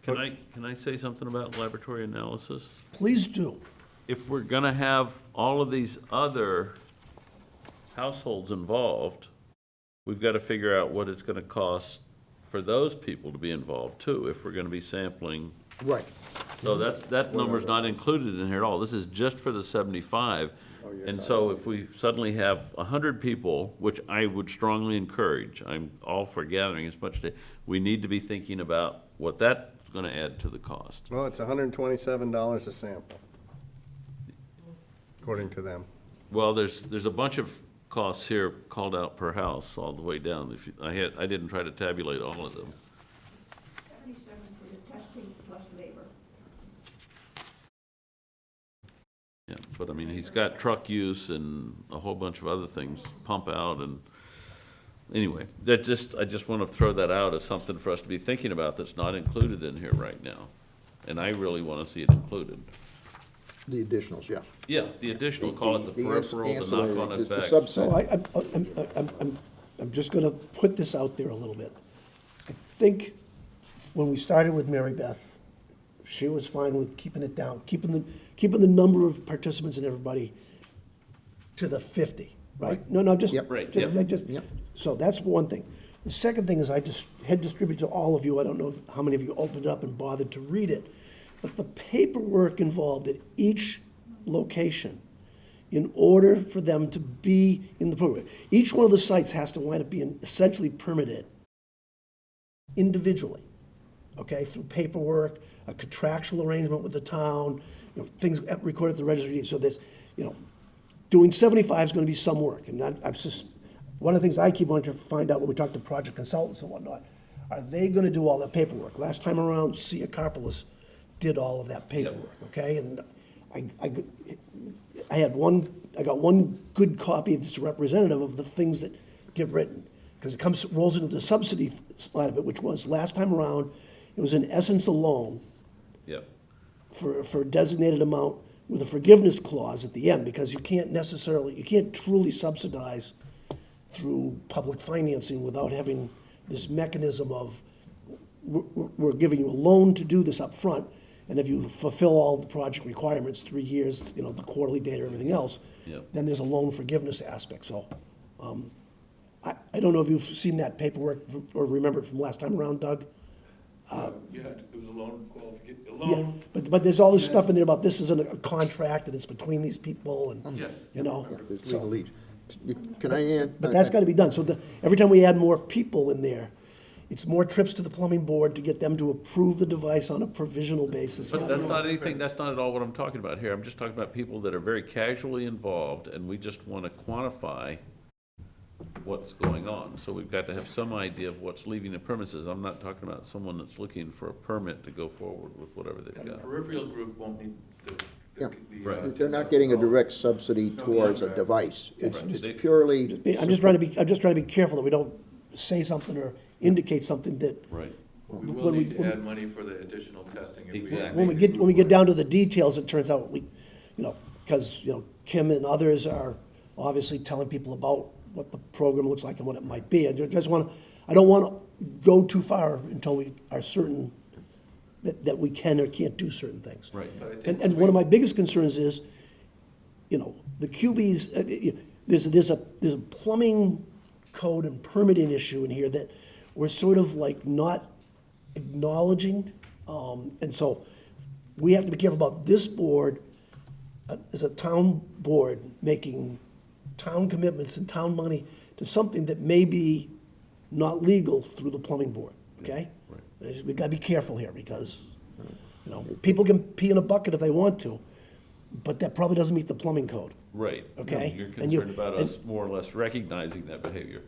B: Can I say something about laboratory analysis?
A: please do.
B: If we're gonna have all of these other households involved, we've gotta figure out what it's gonna cost for those people to be involved too, if we're gonna be sampling.
C: Right.
B: So that number's not included in here at all. This is just for the 75. And so if we suddenly have 100 people, which I would strongly encourage, I'm all for gathering as much data, we need to be thinking about what that's gonna add to the cost.
F: Well, it's $127 a sample, according to them.
B: Well, there's a bunch of costs here called out per house all the way down. If you, I didn't try to tabulate all of them.
K: 77 for the testing plus labor.
B: Yeah, but I mean, he's got truck use and a whole bunch of other things, pump out and, anyway, I just want to throw that out as something for us to be thinking about that's not included in here right now. And I really want to see it included.
C: The additionals, yeah.
B: Yeah, the additional, call it the peripheral, the
C: ancillary,
B: knock-on
C: the
B: effect.
A: So I'm just going to put this out there a little bit. I think when we started with Mary Beth, she was fine with keeping it down, keeping the number of participants and everybody to the 50, right? No, just.
C: Yep.
B: Right,
A: just-
B: yep.
C: Yep.
A: So that's one thing. The second thing is I just had distributed to all of you, I don't know how many of you opened it up and bothered to read it, but the paperwork involved at each location, in order for them to be in the program, each one of the sites has to wind up being essentially permitted individually, okay, through paperwork, a contractual arrangement with the town, things recorded at the registry of deeds. So there's, doing 75 is going to be some work. And I'm just, one of the things I keep wanting to find out when we talk to project consultants and whatnot, are they going to do all that paperwork? Last time around, Cia Carpolis did all of that paperwork, okay? And I got one good copy that's representative of the things that get written, because it rolls into the subsidy side of it, which was, last time around, it was in essence a loan
B: Yep.
A: for a designated amount with a forgiveness clause at the end, because you can't truly subsidize through public financing without having this mechanism of, we're giving you a loan to do this up front, and if you fulfill all the project requirements, 3 years, the quarterly data, everything else,
B: Yep.
A: then there's a loan forgiveness aspect. So I don't know if you've seen that paperwork or remember it from last time around, Doug?
L: Yeah, it was a loan qualification, a
A: Yeah,
L: loan.
A: but there's all this stuff in there about this isn't a contract, and it's between these people, and,
L: Yes.
C: There's
A: so-
C: legalese. Can I add?
A: But that's gotta be done, so every time we add more people in there, it's more trips to the plumbing board to get them to approve the device on a provisional basis.
B: But that's not anything, that's not at all what I'm talking about here. I'm just talking about people that are very casually involved, and we just want to quantify what's going on. So we've got to have some idea of what's leaving the premises. I'm not talking about someone that's looking for a permit to go forward with whatever they've got.
L: Peripheral group won't need the.
C: Yeah.
B: Right.
C: They're not getting a direct subsidy towards a device. It's
B: Right.
C: just
B: They-
C: purely.
A: I'm just trying to be careful that we don't say something or indicate something that,
B: Right.
L: We will
A: when we-
L: need to add money for the additional testing. if we
B: Exactly.
L: make
A: when we get down to the details, it turns out because, Kim and others are obviously telling people about what the program looks like and what it might be. I don't want to go too far until we are certain that we can or can't do certain things.
B: Right.
L: But I think
A: And
L: once
A: one of
L: we-
A: my biggest concerns is, the QBs, there's a plumbing code and permitting issue in here that we're sort of like not acknowledging. And so we have to be careful about this board, as a town board, making town commitments and town money to something that may be not legal through the plumbing board, okay? We've got to be careful here because, people can pee in a bucket if they want to, but that probably doesn't meet the plumbing code.
B: Right.
A: Okay.
B: You're
A: And you-
B: concerned about us more or less recognizing that behavior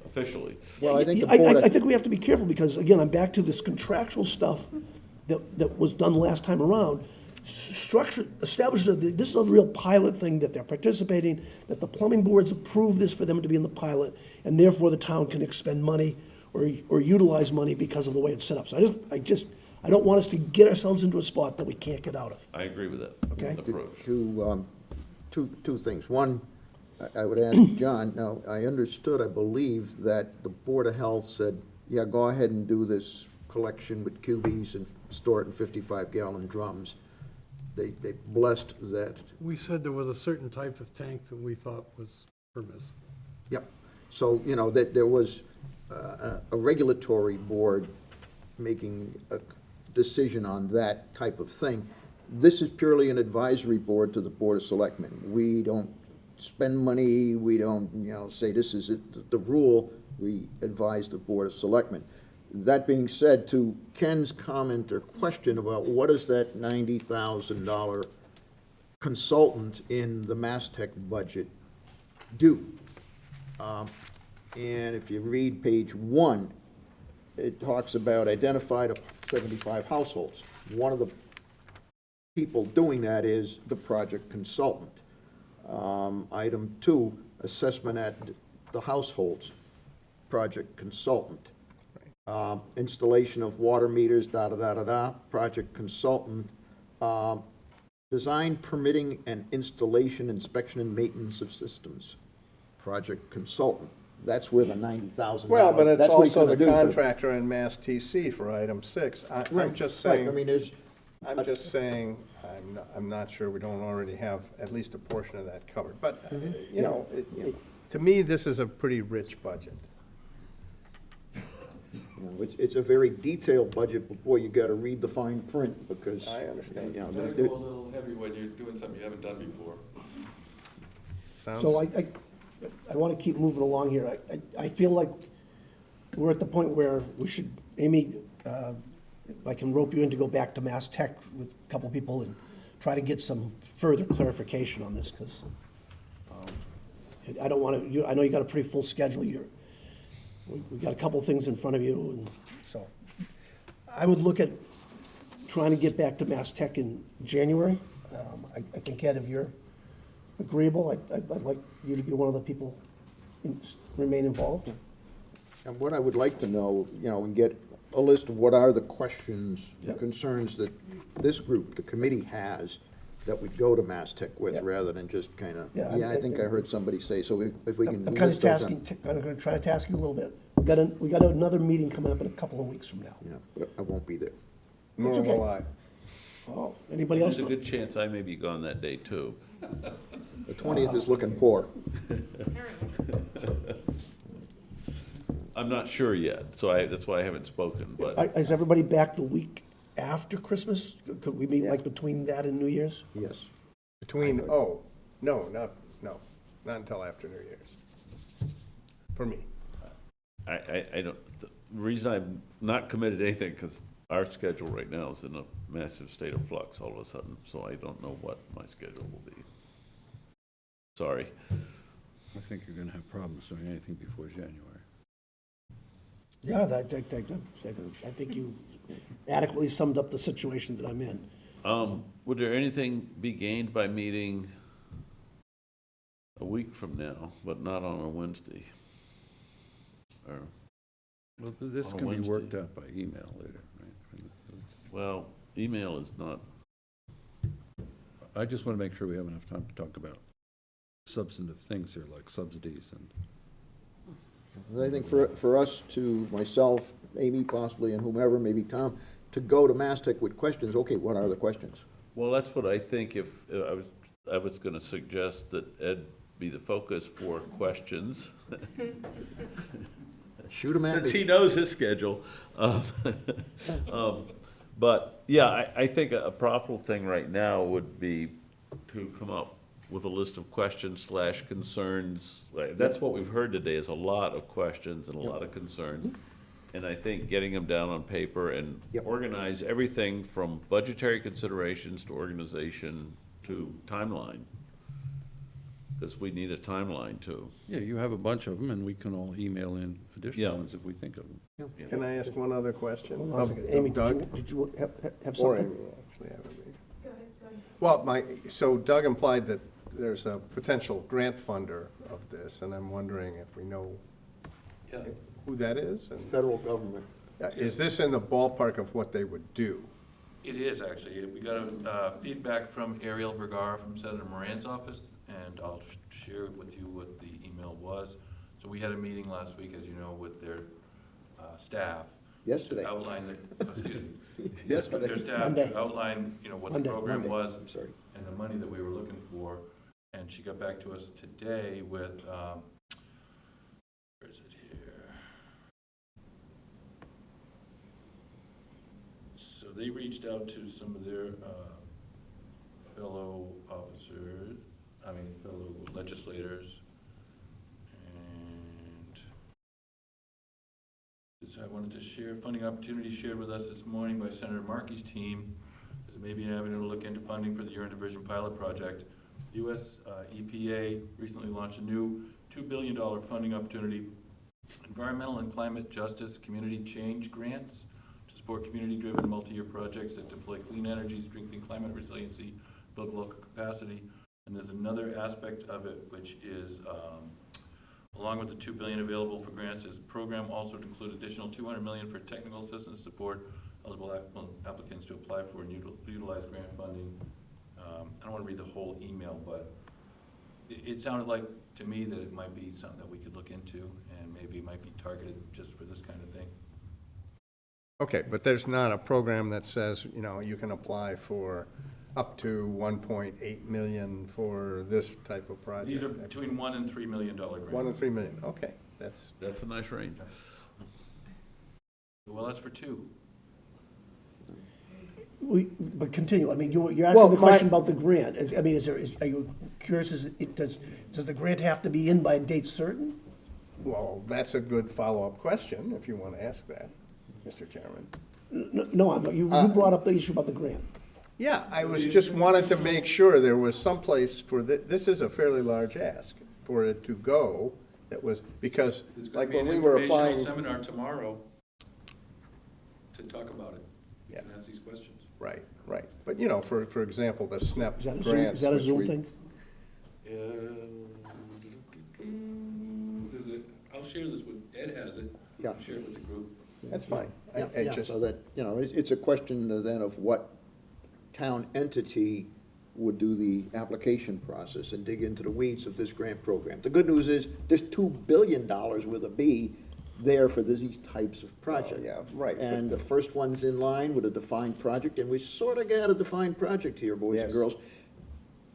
B: officially.
C: Well, I think the
A: I
C: board.
A: think we have to be careful because, again, I'm back to this contractual stuff that was done last time around. Establish that this is a real pilot thing, that they're participating, that the plumbing boards approve this for them to be in the pilot, and therefore the town can expend money or utilize money because of the way it's set up. So I don't want us to get ourselves into a spot that we can't get out of.
B: I agree with that
A: Okay.
B: approach.
C: Two things. One, I would ask John, now, I understood, I believe, that the Board of Health said, yeah, go ahead and do this collection with QBs and store it in 55-gallon drums. They blessed that.
E: We said there was a certain type of tank that we thought was permissible.
C: Yep. So, that there was a regulatory board making a decision on that type of thing. This is purely an advisory board to the Board of Selectmen. We don't spend money, we don't, say this is the rule. We advise the Board of Selectmen. That being said, to Ken's comment or question about what is that $90,000 consultant in the Mass Tech budget do? And if you read page 1, it talks about identified 75 households. One of the people doing that is the project consultant. Item 2, assessment at the households, project consultant. Installation of water meters, project consultant. Design, permitting, and installation, inspection, and maintenance of systems, project consultant. That's where the $90,000.
F: Well, but it's
C: that's what he's
F: also
C: gonna
F: the
C: do for-
F: contractor in Mass TC for item 6. I'm
C: Right,
F: just
C: right.
F: saying.
C: I mean, there's,
F: I'm not sure we don't already have at least a portion of that covered. But,
C: Yeah.
F: to me, this is a pretty rich budget.
C: it's a very detailed budget, but boy, you gotta read the fine print, because.
F: I understand.
C: You know,
L: Gotta go a little heavy when you're doing something you haven't done before.
F: Sounds.
A: So I want to keep moving along here. I feel like we're at the point where we should, Amy, I can rope you in to go back to Mass Tech with a couple people and try to get some further clarification on this, because I don't want to, I know you got a pretty full schedule. We've got a couple things in front of you, and so I would look at trying to get back to Mass Tech in January. I think, Ed, if you're agreeable, I'd like you to be one of the people remain involved.
C: And what I would like to know, and get a list of what are the questions and concerns that this group, the committee, has that would go to Mass Tech with,
A: Yeah.
C: rather than just kind of,
A: Yeah,
C: I think I heard somebody say, so if we can.
A: I'm kind
C: list
A: of
C: those
A: tasking, I'm going to try to task you a little bit. We got another meeting coming up in a couple of weeks from now.
C: Yeah, but I won't be there.
F: Nor
A: okay.
F: will I.
A: Oh, anybody else?
B: There's a good chance I may be gone that day, too.
C: The 20th is looking poor.
B: I'm not sure yet, so that's why I haven't spoken, but
A: Is everybody back the week after Christmas? Could we meet like between that and New Year's?
C: Yes.
F: No, not until after New Year's. For me.
B: I don't, the reason I'm not committed to anything, because our schedule right now is in a massive state of flux all of a sudden, so I don't know what my schedule will be. Sorry.
G: I think you're gonna have problems doing anything before January.
A: Yeah, I think you adequately summed up the situation that I'm in.
B: Would there anything be gained by meeting a week from now, but not on a Wednesday? Or,
G: Well, this
B: On a
G: can be worked
B: Wednesday.
G: out by email later, right?
B: well, email is not,
G: I just want to make sure we have enough time to talk about substantive things here, like subsidies and.
C: I think for us to, myself, Amy possibly, and whomever, maybe Tom, to go to Mastic with questions, okay, what are the questions?
B: well, that's what I think if, I was gonna suggest that Ed be the focus for questions.
C: Shoot them at
B: Since
C: me.
B: he knows his schedule. But, yeah, I think a proper thing right now would be to come up with a list of questions / concerns. Like, that's what we've heard today, is a lot of questions and a lot of concerns. And I think getting them down on paper and
C: Yep.
B: organize everything from budgetary considerations to organization to timeline. Because we need a timeline too.
G: Yeah, you have a bunch of them, and we can all email in
B: Yeah.
G: additional ones if we think of them.
F: Can I ask one other question?
A: Hold on a
F: of-
A: second.
F: of
A: Amy,
F: Doug?
A: did you have
F: Or
A: something?
F: Amy, actually, have it. Well, so Doug implied that there's a potential grant funder of this, and I'm wondering if we know
L: Yeah.
F: who that is? And
C: Federal government.
F: is this in the ballpark of what they would do?
L: It is, actually. We got feedback from Ariel Vergara from Senator Moran's office, and I'll share with you what the email was. So we had a meeting last week, as you know, with their staff.
C: Yesterday.
L: To outline the, excuse me.
C: Yesterday.
L: Their staff
A: Monday.
L: to outline, you know, what the
A: Monday,
L: program
A: Monday.
L: was.
C: I'm sorry.
L: And the money that we were looking for. And she got back to us today with, where is it here? So they reached out to some of their fellow officers, fellow legislators. And this I wanted to share, funding opportunity shared with us this morning by Senator Markey's team. Is maybe an avenue to look into funding for the urine diversion pilot project. The U.S. EPA recently launched a new $2 billion funding opportunity, environmental and climate justice community change grants to support community-driven multi-year projects that deploy clean energy, strengthen climate resiliency, build local capacity. And there's another aspect of it, which is, along with the $2 billion available for grants, is the program also to include additional $200 million for technical assistance support eligible applicants to apply for and utilize grant funding. I don't want to read the whole email, but it sounded like to me that it might be something that we could look into, and maybe it might be targeted just for this kind of thing.
F: Okay, but there's not a program that says, you can apply for up to 1.8 million for this type of project?
L: These are between $1 and $3 million grants.
F: 1 and 3 million, okay, that's.
B: That's a nice range.
L: Well, that's for two.
A: But continue, I mean, you're
C: Well,
A: asking the
C: my-
A: question about the grant. I mean, are you curious, does the grant have to be in by a date certain?
F: Well, that's a good follow-up question, if you want to ask that, Mr. Chairman.
A: No, you brought up the issue about the grant.
F: Yeah, I was just wanted to make sure there was some place for, this is a fairly large ask, for it to go, that was, because,
L: There's going
F: like
L: to be
F: when
L: an
F: we were
L: informational
F: applying.
L: seminar tomorrow to talk about it.
F: Yeah.
L: And ask these questions.
F: Right, but for example, the SNAP
A: Is that a
F: grants.
A: Zoom, is that a
F: which
A: Zoom
F: we-
A: thing?
L: I'll share this with, Ed has it.
C: Yeah.
L: I'll share it with the group.
F: That's fine.
C: Yeah,
F: I
C: yeah,
F: just-
C: so that, it's a question then of what town entity would do the application process and dig into the weeds of this grant program. The good news is, there's $2 billion with a B there for these types of projects.
F: yeah, right, but-
C: And the first one's in line with a defined project, and we sort of got a defined project here, boys and
F: Yes.
C: girls.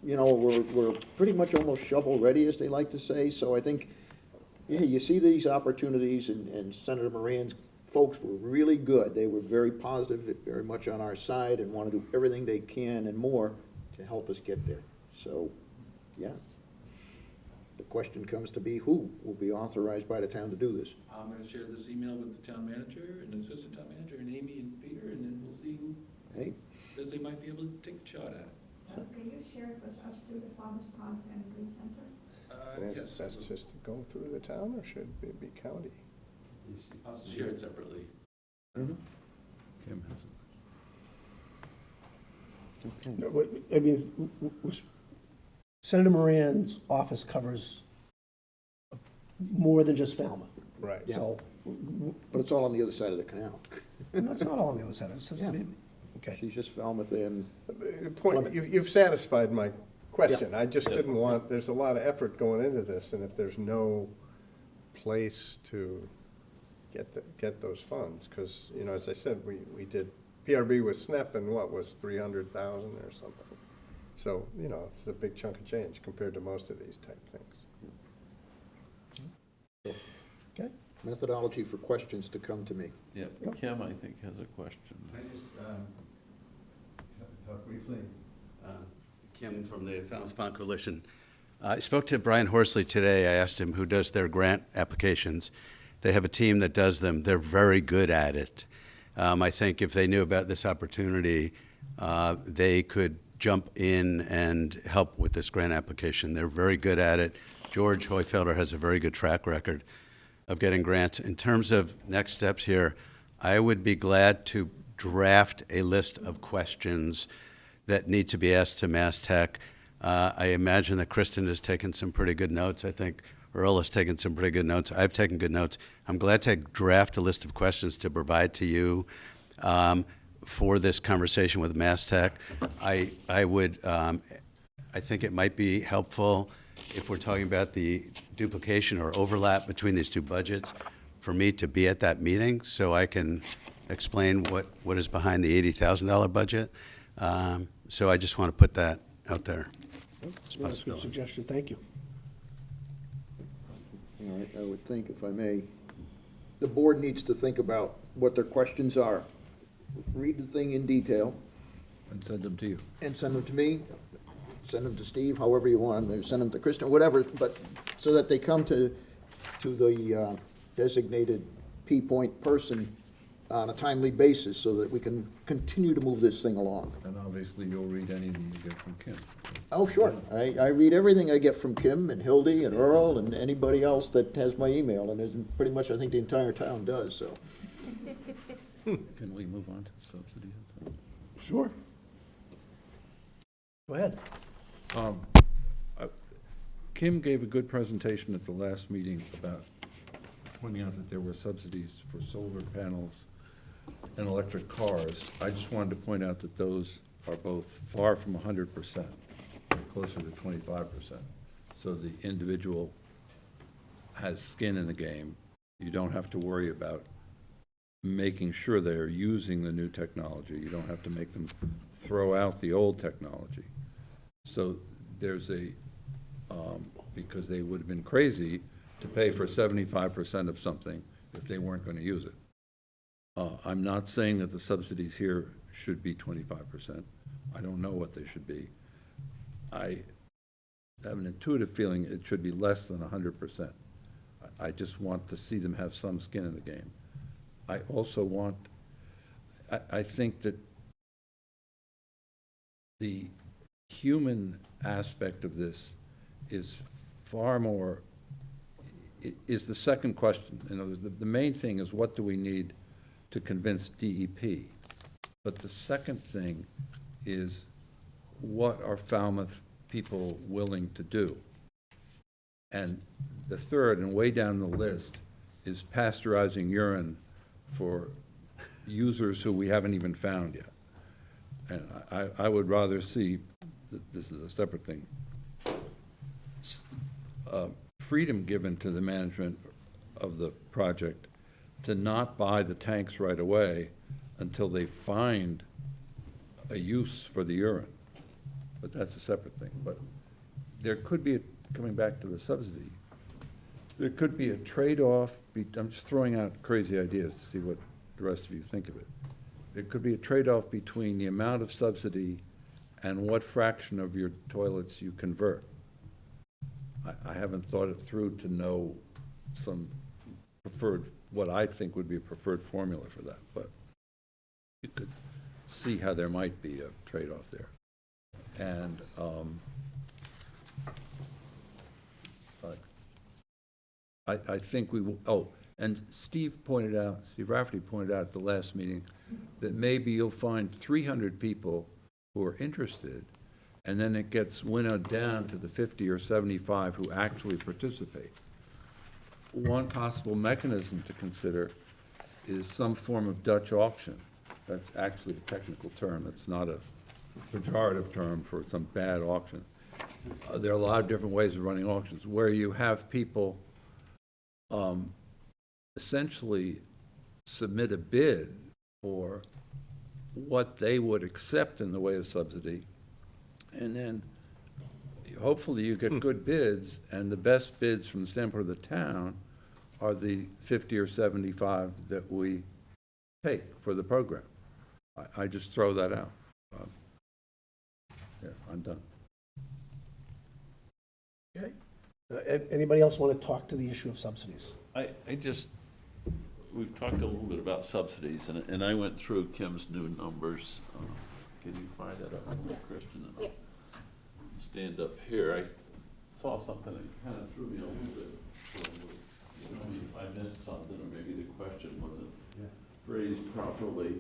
C: We're pretty much almost shovel-ready, as they like to say, so I think, yeah, you see these opportunities, and Senator Moran's folks were really good. They were very positive, very much on our side, and want to do everything they can and more to help us get there. So, yeah. The question comes to be, who will be authorized by the town to do this?
L: I'm gonna share this email with the town manager and the assistant town manager and Amy and Peter, and then we'll see who
C: Hey,
L: says they might be able to take a shot at it.
K: Can you share it with us through the Falmouth Content Green Center?
F: And is it best just to go through the town, or should it be county?
L: I'll share it separately.
C: Mhm.
G: Kim has it.
C: Okay.
A: No, I mean, Senator Moran's office covers more than just Falmouth.
F: Right.
A: So,
C: But it's all on the other side of the canal.
A: no, it's not all on the other side. It's just,
C: Yeah.
A: okay.
C: She's just Falmouth and,
F: The point, you've satisfied my question. I just didn't want, there's a lot of effort going into this, and if there's no place to get those funds, because, you know, as I said, we did PRB with SNEP, and what was 300,000 or something. So, you know, it's a big chunk of change compared to most of these type things.
A: Okay.
C: methodology for questions to come to me.
B: Yeah, Kim, I think, has a question.
J: I just talk briefly? Kim from the Falmouth Pond Coalition. I spoke to Brian Horsley today. I asked him who does their grant applications. They have a team that does them. They're very good at it. I think if they knew about this opportunity, they could jump in and help with this grant application. They're very good at it. George Hoyfelder has a very good track record of getting grants. In terms of next steps here, I would be glad to draft a list of questions that need to be asked to Mass Tech. I imagine that Kristen has taken some pretty good notes. I think Earl has taken some pretty good notes. I've taken good notes. I'm glad to draft a list of questions to provide to you for this conversation with Mass Tech. I think it might be helpful if we're talking about the duplication or overlap between these two budgets, for me to be at that meeting so I can explain what is behind the $80,000 budget. So I just want to put that out there.
A: That's a good suggestion, thank you.
C: All right, I would think, if I may, the board needs to think about what their questions are. Read the thing in detail
G: And send them to you.
C: and send them to me, send them to Steve, however you want, or send them to Kristen, whatever, but so that they come to the designated P-point person on a timely basis so that we can continue to move this thing along.
G: And obviously, you'll read anything you get from Kim.
C: Oh, sure. I read everything I get from Kim and Hildy and Earl and anybody else that has my email, and there's pretty much, I think, the entire town does, so.
G: Can we move on to subsidies?
A: Sure. Go ahead.
G: Kim gave a good presentation at the last meeting about pointing out that there were subsidies for solar panels and electric cars. I just wanted to point out that those are both far from 100%, closer to 25%. So the individual has skin in the game. You don't have to worry about making sure they're using the new technology. You don't have to make them throw out the old technology. So there's because they would have been crazy to pay for 75% of something if they weren't going to use it. I'm not saying that the subsidies here should be 25%. I don't know what they should be. I have an intuitive feeling it should be less than 100%. I just want to see them have some skin in the game. I also want, I think that the human aspect of this is far more, is the second question. You know, the main thing is, what do we need to convince DEP? But the second thing is, what are Falmouth people willing to do? And the third, and way down the list, is pasteurizing urine for users who we haven't even found yet. And I would rather see, this is a separate thing, freedom given to the management of the project to not buy the tanks right away until they find a use for the urine. But that's a separate thing. But there could be, coming back to the subsidy, there could be a trade-off. I'm just throwing out crazy ideas to see what the rest of you think of it. There could be a trade-off between the amount of subsidy and what fraction of your toilets you convert. I haven't thought it through to know some preferred, what I think would be a preferred formula for that, but you could see how there might be a trade-off there. And I think we will, and Steve Rafferty pointed out at the last meeting that maybe you'll find 300 people who are interested, and then it gets winnowed down to the 50 or 75 who actually participate. One possible mechanism to consider is some form of Dutch auction. That's actually a technical term. It's not a pejorative term for some bad auction. There are a lot of different ways of running auctions, where you have people essentially submit a bid for what they would accept in the way of subsidy, and then hopefully you get good bids, and the best bids from the standpoint of the town are the 50 or 75 that we take for the program. I just throw that out. Yeah, I'm done.
A: Okay. Anybody else want to talk to the issue of subsidies?
B: We've talked a little bit about subsidies, and I went through Kim's new numbers. Can you fire that up, Kristen? And I'll stand up here. I saw something that kind of threw me a little bit. So, if I missed something, or maybe the question wasn't phrased properly.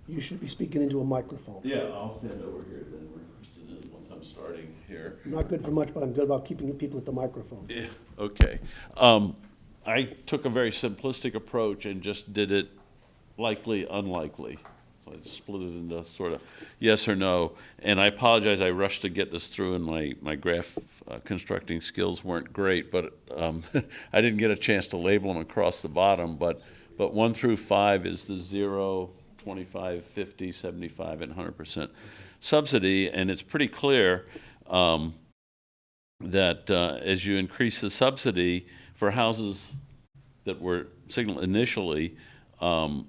A: You should be speaking into a microphone.
B: Yeah, I'll stand over here then, where Kristen is, once I'm starting here.
A: I'm not good for much, but I'm good about keeping people at the microphone.
B: Yeah, okay. I took a very simplistic approach and just did it likely, unlikely. So I split it into sort of yes or no. And I apologize, I rushed to get this through, and my graph constructing skills weren't great, but I didn't get a chance to label them across the bottom. But 1 through 5 is the 0, 25, 50, 75, and 100% subsidy. And it's pretty clear that as you increase the subsidy for houses that were signaled initially, our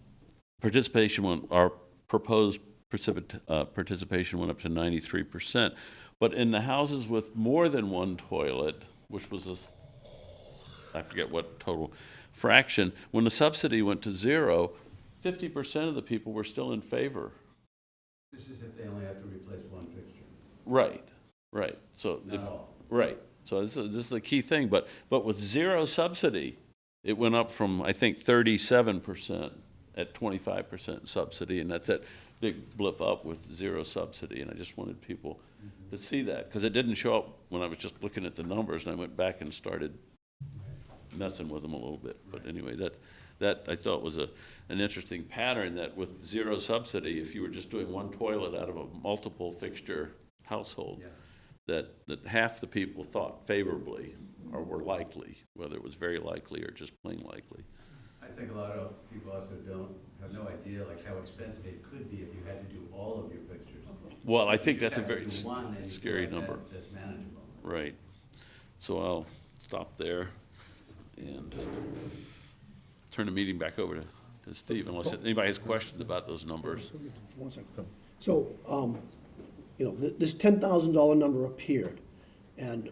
B: proposed participation went up to 93%. But in the houses with more than one toilet, which was I forget what total fraction, when the subsidy went to 0, 50% of the people were still in favor.
J: This is if they only have to replace one fixture.
B: Right. So
J: Not all.
B: Right. So this is the key thing. But with 0 subsidy, it went up from, I think, 37% at 25% subsidy, and that's that big blip up with 0 subsidy. And I just wanted people to see that, because it didn't show up when I was just looking at the numbers, and I went back and started messing with them a little bit. But anyway, that I thought was an interesting pattern, that with 0 subsidy, if you were just doing one toilet out of a multiple fixture household, that half the people thought favorably or were likely, whether it was very likely or just plain likely.
J: I think a lot of people also have no idea like how expensive it could be if you had to do all of your fixtures.
B: Well, I
J: If
B: think
J: you
B: that's a
J: just have
B: very
J: to do one, then you feel
B: scary
J: like
B: number.
J: That's manageable.
B: Right. So I'll stop there and turn the meeting back over to Steve, unless anybody has questions about those numbers.
A: 1 second. So, this $10,000 number appeared, and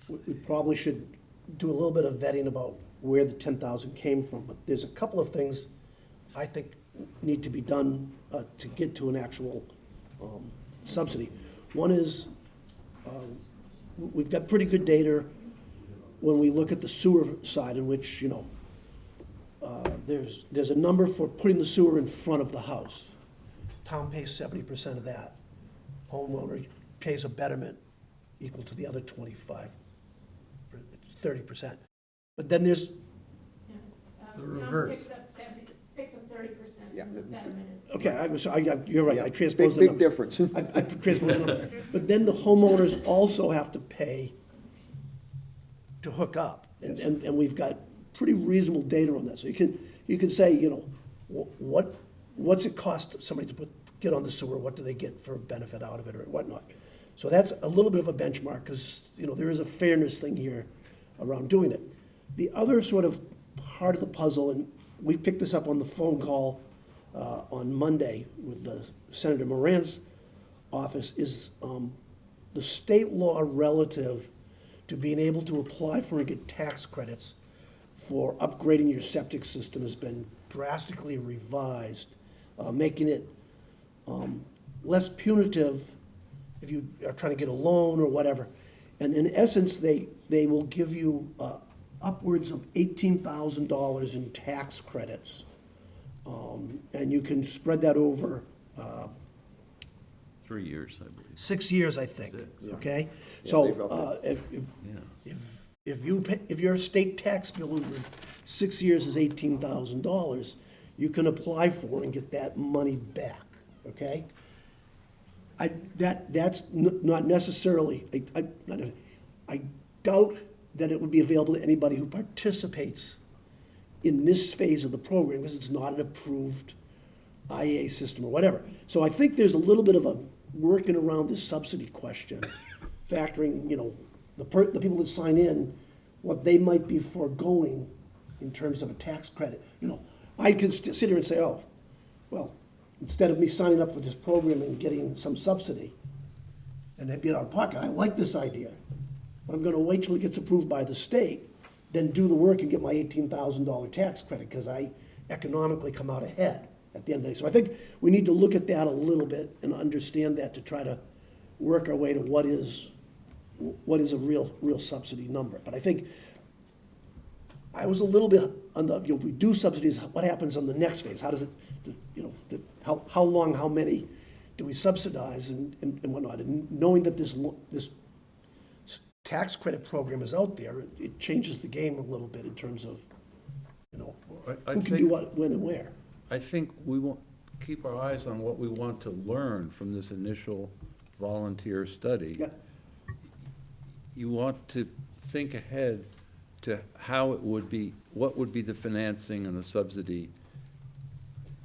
A: we probably should do a little bit of vetting about where the 10,000 came from, but there's a couple of things I think need to be done to get to an actual subsidy. One is, we've got pretty good data when we look at the sewer side, in which, there's a number for putting the sewer in front of the house. Town pays 70% of that. Homeowner pays a betterment equal to the other 25, 30%. But then there's,
E: The reverse.
H: Picks up 30%.
C: Yeah.
H: Betterment is.
A: okay, you're right, I
C: Yeah,
A: transposed the numbers.
C: big difference.
A: I transposed the numbers. But then the homeowners also have to pay to hook up. And we've got pretty reasonable data on that. So you can say, what's it cost somebody to get on the sewer? What do they get for a benefit out of it or whatnot? So that's a little bit of a benchmark, because, there is a fairness thing here around doing it. The other sort of part of the puzzle, and we picked this up on the phone call on Monday with Senator Moran's office, is the state law relative to being able to apply for and get tax credits for upgrading your septic system has been drastically revised, making it less punitive if you are trying to get a loan or whatever. And in essence, they will give you upwards of $18,000 in tax credits. And you can spread that over
B: 3 years, I believe.
A: 6 years, I think, okay?
C: Yeah,
A: So
C: they've upped
A: if your state tax bill over 6 years is $18,000, you can apply for and get that money back, okay? That's not necessarily, I doubt that it would be available to anybody who participates in this phase of the program, because it's not an approved IA system or whatever. So I think there's a little bit of a working around this subsidy question, factoring, the people that sign in, what they might be foregoing in terms of a tax credit. I can sit here and say, oh, well, instead of me signing up for this program and getting some subsidy and being out of pocket, I like this idea, but I'm gonna wait till it gets approved by the state, then do the work and get my $18,000 tax credit, because I economically come out ahead at the end of the day. So I think we need to look at that a little bit and understand that to try to work our way to what is a real subsidy number. But I think I was a little bit on the, if we do subsidies, what happens on the next phase? How does it, how long, how many do we subsidize and whatnot? And knowing that this tax credit program is out there, it changes the game a little bit in terms of, who can do what, when, and where.
G: I think we want, keep our eyes on what we want to learn from this initial volunteer study.
A: Yeah.
G: You want to think ahead to how it would be, what would be the financing and the subsidy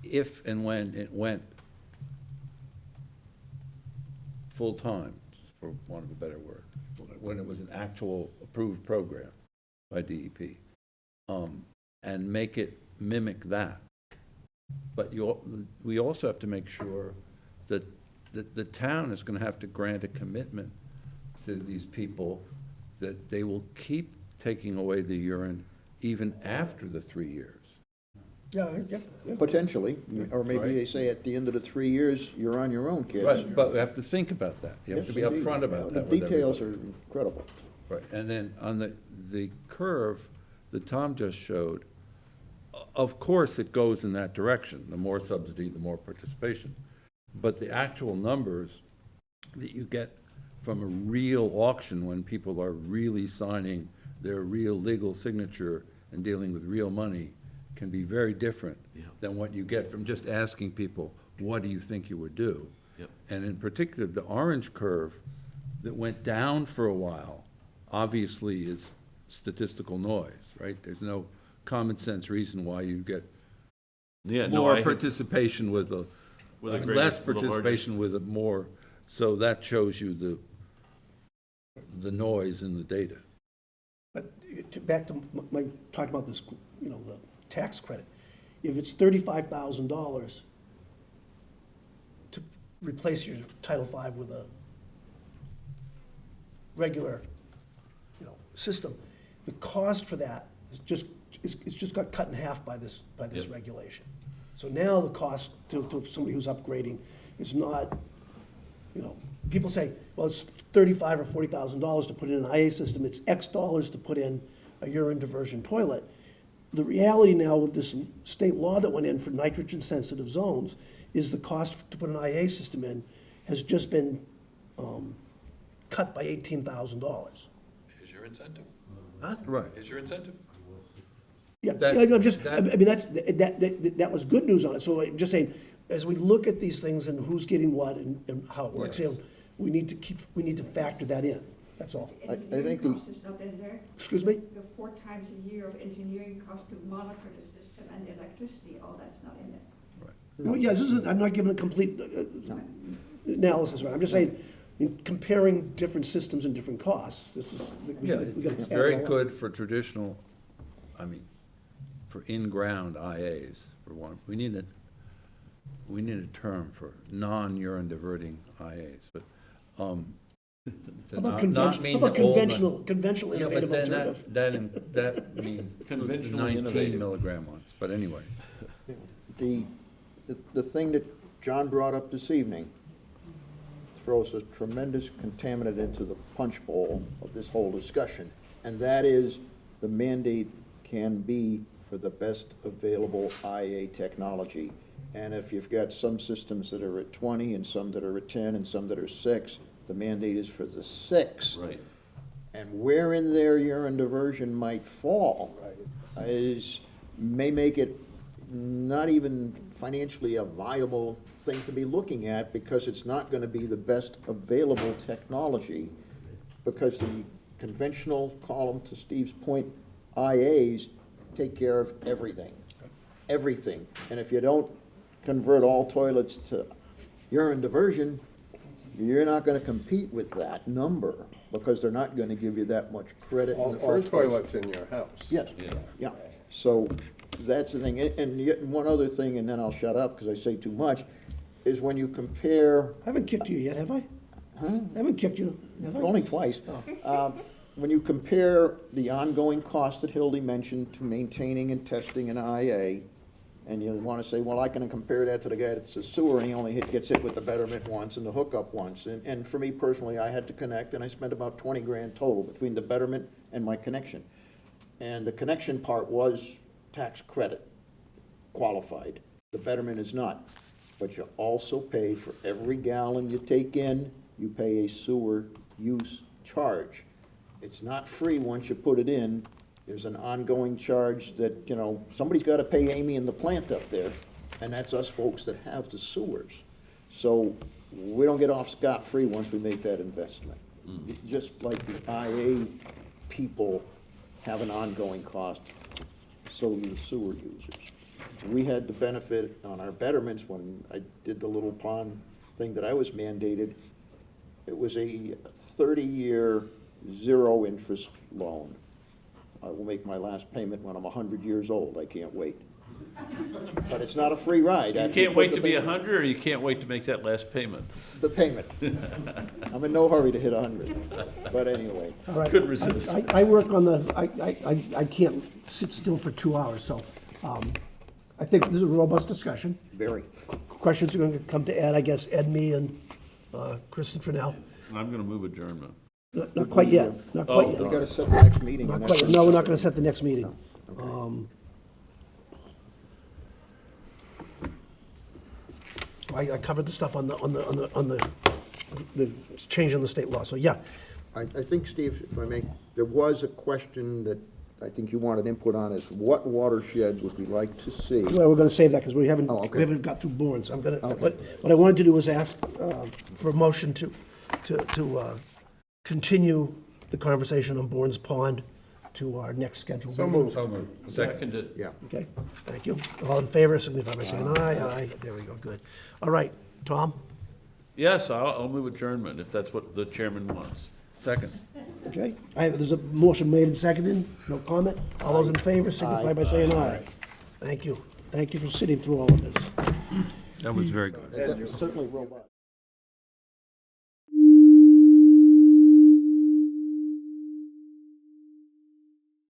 G: if and when it went full-time, for want of a better word, when it was an actual approved program by DEP, and make it mimic that. But we also have to make sure that the town is going to have to grant a commitment to these people that they will keep taking away the urine even after the 3 years.
A: Yeah.
C: Potentially, or maybe
G: Right.
C: they say at the end of the 3 years, you're on your own, kids.
G: Right, but we have to think about that. You have to be
C: Yes, indeed.
G: upfront about that
C: The
G: with
C: details
G: everybody.
C: are incredible.
G: Right, and then on the curve that Tom just showed, of course, it goes in that direction. The more subsidy, the more participation. But the actual numbers that you get from a real auction, when people are really signing their real legal signature and dealing with real money, can be very different than what you get from just asking people, what do you think you would do?
B: Yep.
G: And in particular, the orange curve that went down for a while, obviously is statistical noise, right? There's no common sense reason why you get more participation with a,
B: With a greater-
G: less
B: with a larger-
G: participation with a more, so that shows you the noise in the data.
A: But back to my, talking about this, the tax credit. If it's $35,000 to replace your Title V with a regular, system, the cost for that is it's just got cut in half by this
B: Yep.
A: regulation. So now the cost to somebody who's upgrading is not, people say, well, it's $35,000 or $40,000 to put in an IA system, it's X dollars to put in a urine diversion toilet. The reality now with this state law that went in for nitrogen-sensitive zones is the cost to put an IA system in has just been cut by $18,000.
L: Is your incentive?
A: Huh?
G: Right.
L: Is your incentive?
A: Yeah,
G: That-
A: I'm just, I
G: that-
A: mean, that was good news on it. So I'm just saying, as we look at these things and who's getting what and how it works,
G: Yes.
A: we need to factor that in, that's all.
C: I think the,
K: Cost is not in there.
A: Excuse me?
K: The 4 times a year of engineering cost to monitor the system and electricity, all that's not in there.
A: No, yeah, I'm not giving a complete analysis, right? I'm just saying, in comparing different systems and different costs, this is, we
G: Yeah,
A: gotta
G: it's
A: add
G: very
A: it all up.
G: good for traditional, for in-ground IAs, for one. We need a term for non-urine diverting IAs, but,
A: How
G: to
A: about
G: not mean
A: how about
G: the old one.
A: conventional
G: Yeah, but
A: innovative
G: then
A: alternative?
G: that means the
B: Conventionally
G: 19
B: innovative.
G: milligram ones, but anyway.
C: the thing that John brought up this evening throws a tremendous contaminant into the punch bowl of this whole discussion, and that is the mandate can be for the best available IA technology. And if you've got some systems that are at 20 and some that are at 10 and some that are 6, the mandate is for the 6.
B: Right.
C: And where in there urine diversion might fall may make it not even financially a viable thing to be looking at, because it's not going to be the best available technology, because the conventional, call them to Steve's point, IAs take care of everything. Everything. And if you don't convert all toilets to urine diversion, you're not going to compete with that number, because they're not going to give you that much credit in the
F: All
C: first place.
F: toilets in your house.
C: Yes, yeah. So that's the thing. And yet, one other thing, and then I'll shut up because I say too much, is when you compare,
A: I haven't kicked you yet, have I?
C: huh?
A: I haven't kicked you, have I?
C: Only twice. When you compare the ongoing cost that Hildy mentioned to maintaining and testing an IA, and you want to say, well, I can compare that to the guy that's a sewer, and he only gets hit with the betterment once and the hookup once. And for me personally, I had to connect, and I spent about 20 grand total between the betterment and my connection. And the connection part was tax credit qualified. The betterment is not. But you also pay for every gallon you take in, you pay a sewer use charge. It's not free once you put it in. There's an ongoing charge that, you know, somebody's got to pay Amy in the plant up there, and that's us folks that have the sewers. So we don't get off scot-free once we make that investment. Just like the IA people have an ongoing cost, so do the sewer users. We had the benefit on our betterments when I did the little pond thing that I was mandated. It was a 30-year, zero-interest loan. I will make my last payment when I'm 100 years old. I can't wait. But it's not a free ride.
B: You
C: After
B: can't
C: put
B: wait
C: the
B: to be
C: thing-
B: 100, or you can't wait to make that last payment?
C: The payment. I'm in no hurry to hit 100. But anyway,
A: All right.
B: Couldn't resist.
A: I work on the, I can't sit still for 2 hours, so I think this is a robust discussion.
C: very.
A: Questions are going to come to Ed, I guess, Ed, me, and Kristen for now.
B: I'm going to move adjournment.
A: Not quite yet, not quite
C: We
A: yet.
C: got to set the next meeting.
A: Not
C: and
A: quite
C: that's-
A: yet. No, we're not going to set the next meeting. I covered the stuff on the change in the state law, so yeah.
C: I think, Steve, if I may, there was a question that I think you wanted input on, is what watersheds would we like to see?
A: Well, we're going to save that because we haven't,
C: Oh, okay.
A: we haven't got through Bourne's. I'm going to,
C: Okay.
A: what I wanted to do was ask for a motion to continue the conversation on Bourne's Pond to our next scheduled meeting.
F: So moved.
B: Seconded.
C: Yeah.
A: Okay, thank you. All in favor, signify by saying aye. Aye. There we go, good. All right, Tom?
B: Yes, I'll move adjournment if that's what the chairman wants. Second.
A: Okay, there's a motion made and seconded, no comment. All those in favor signify by saying aye. Thank you. Thank you for sitting through all of this.
G: That was very good.
C: That's certainly robust.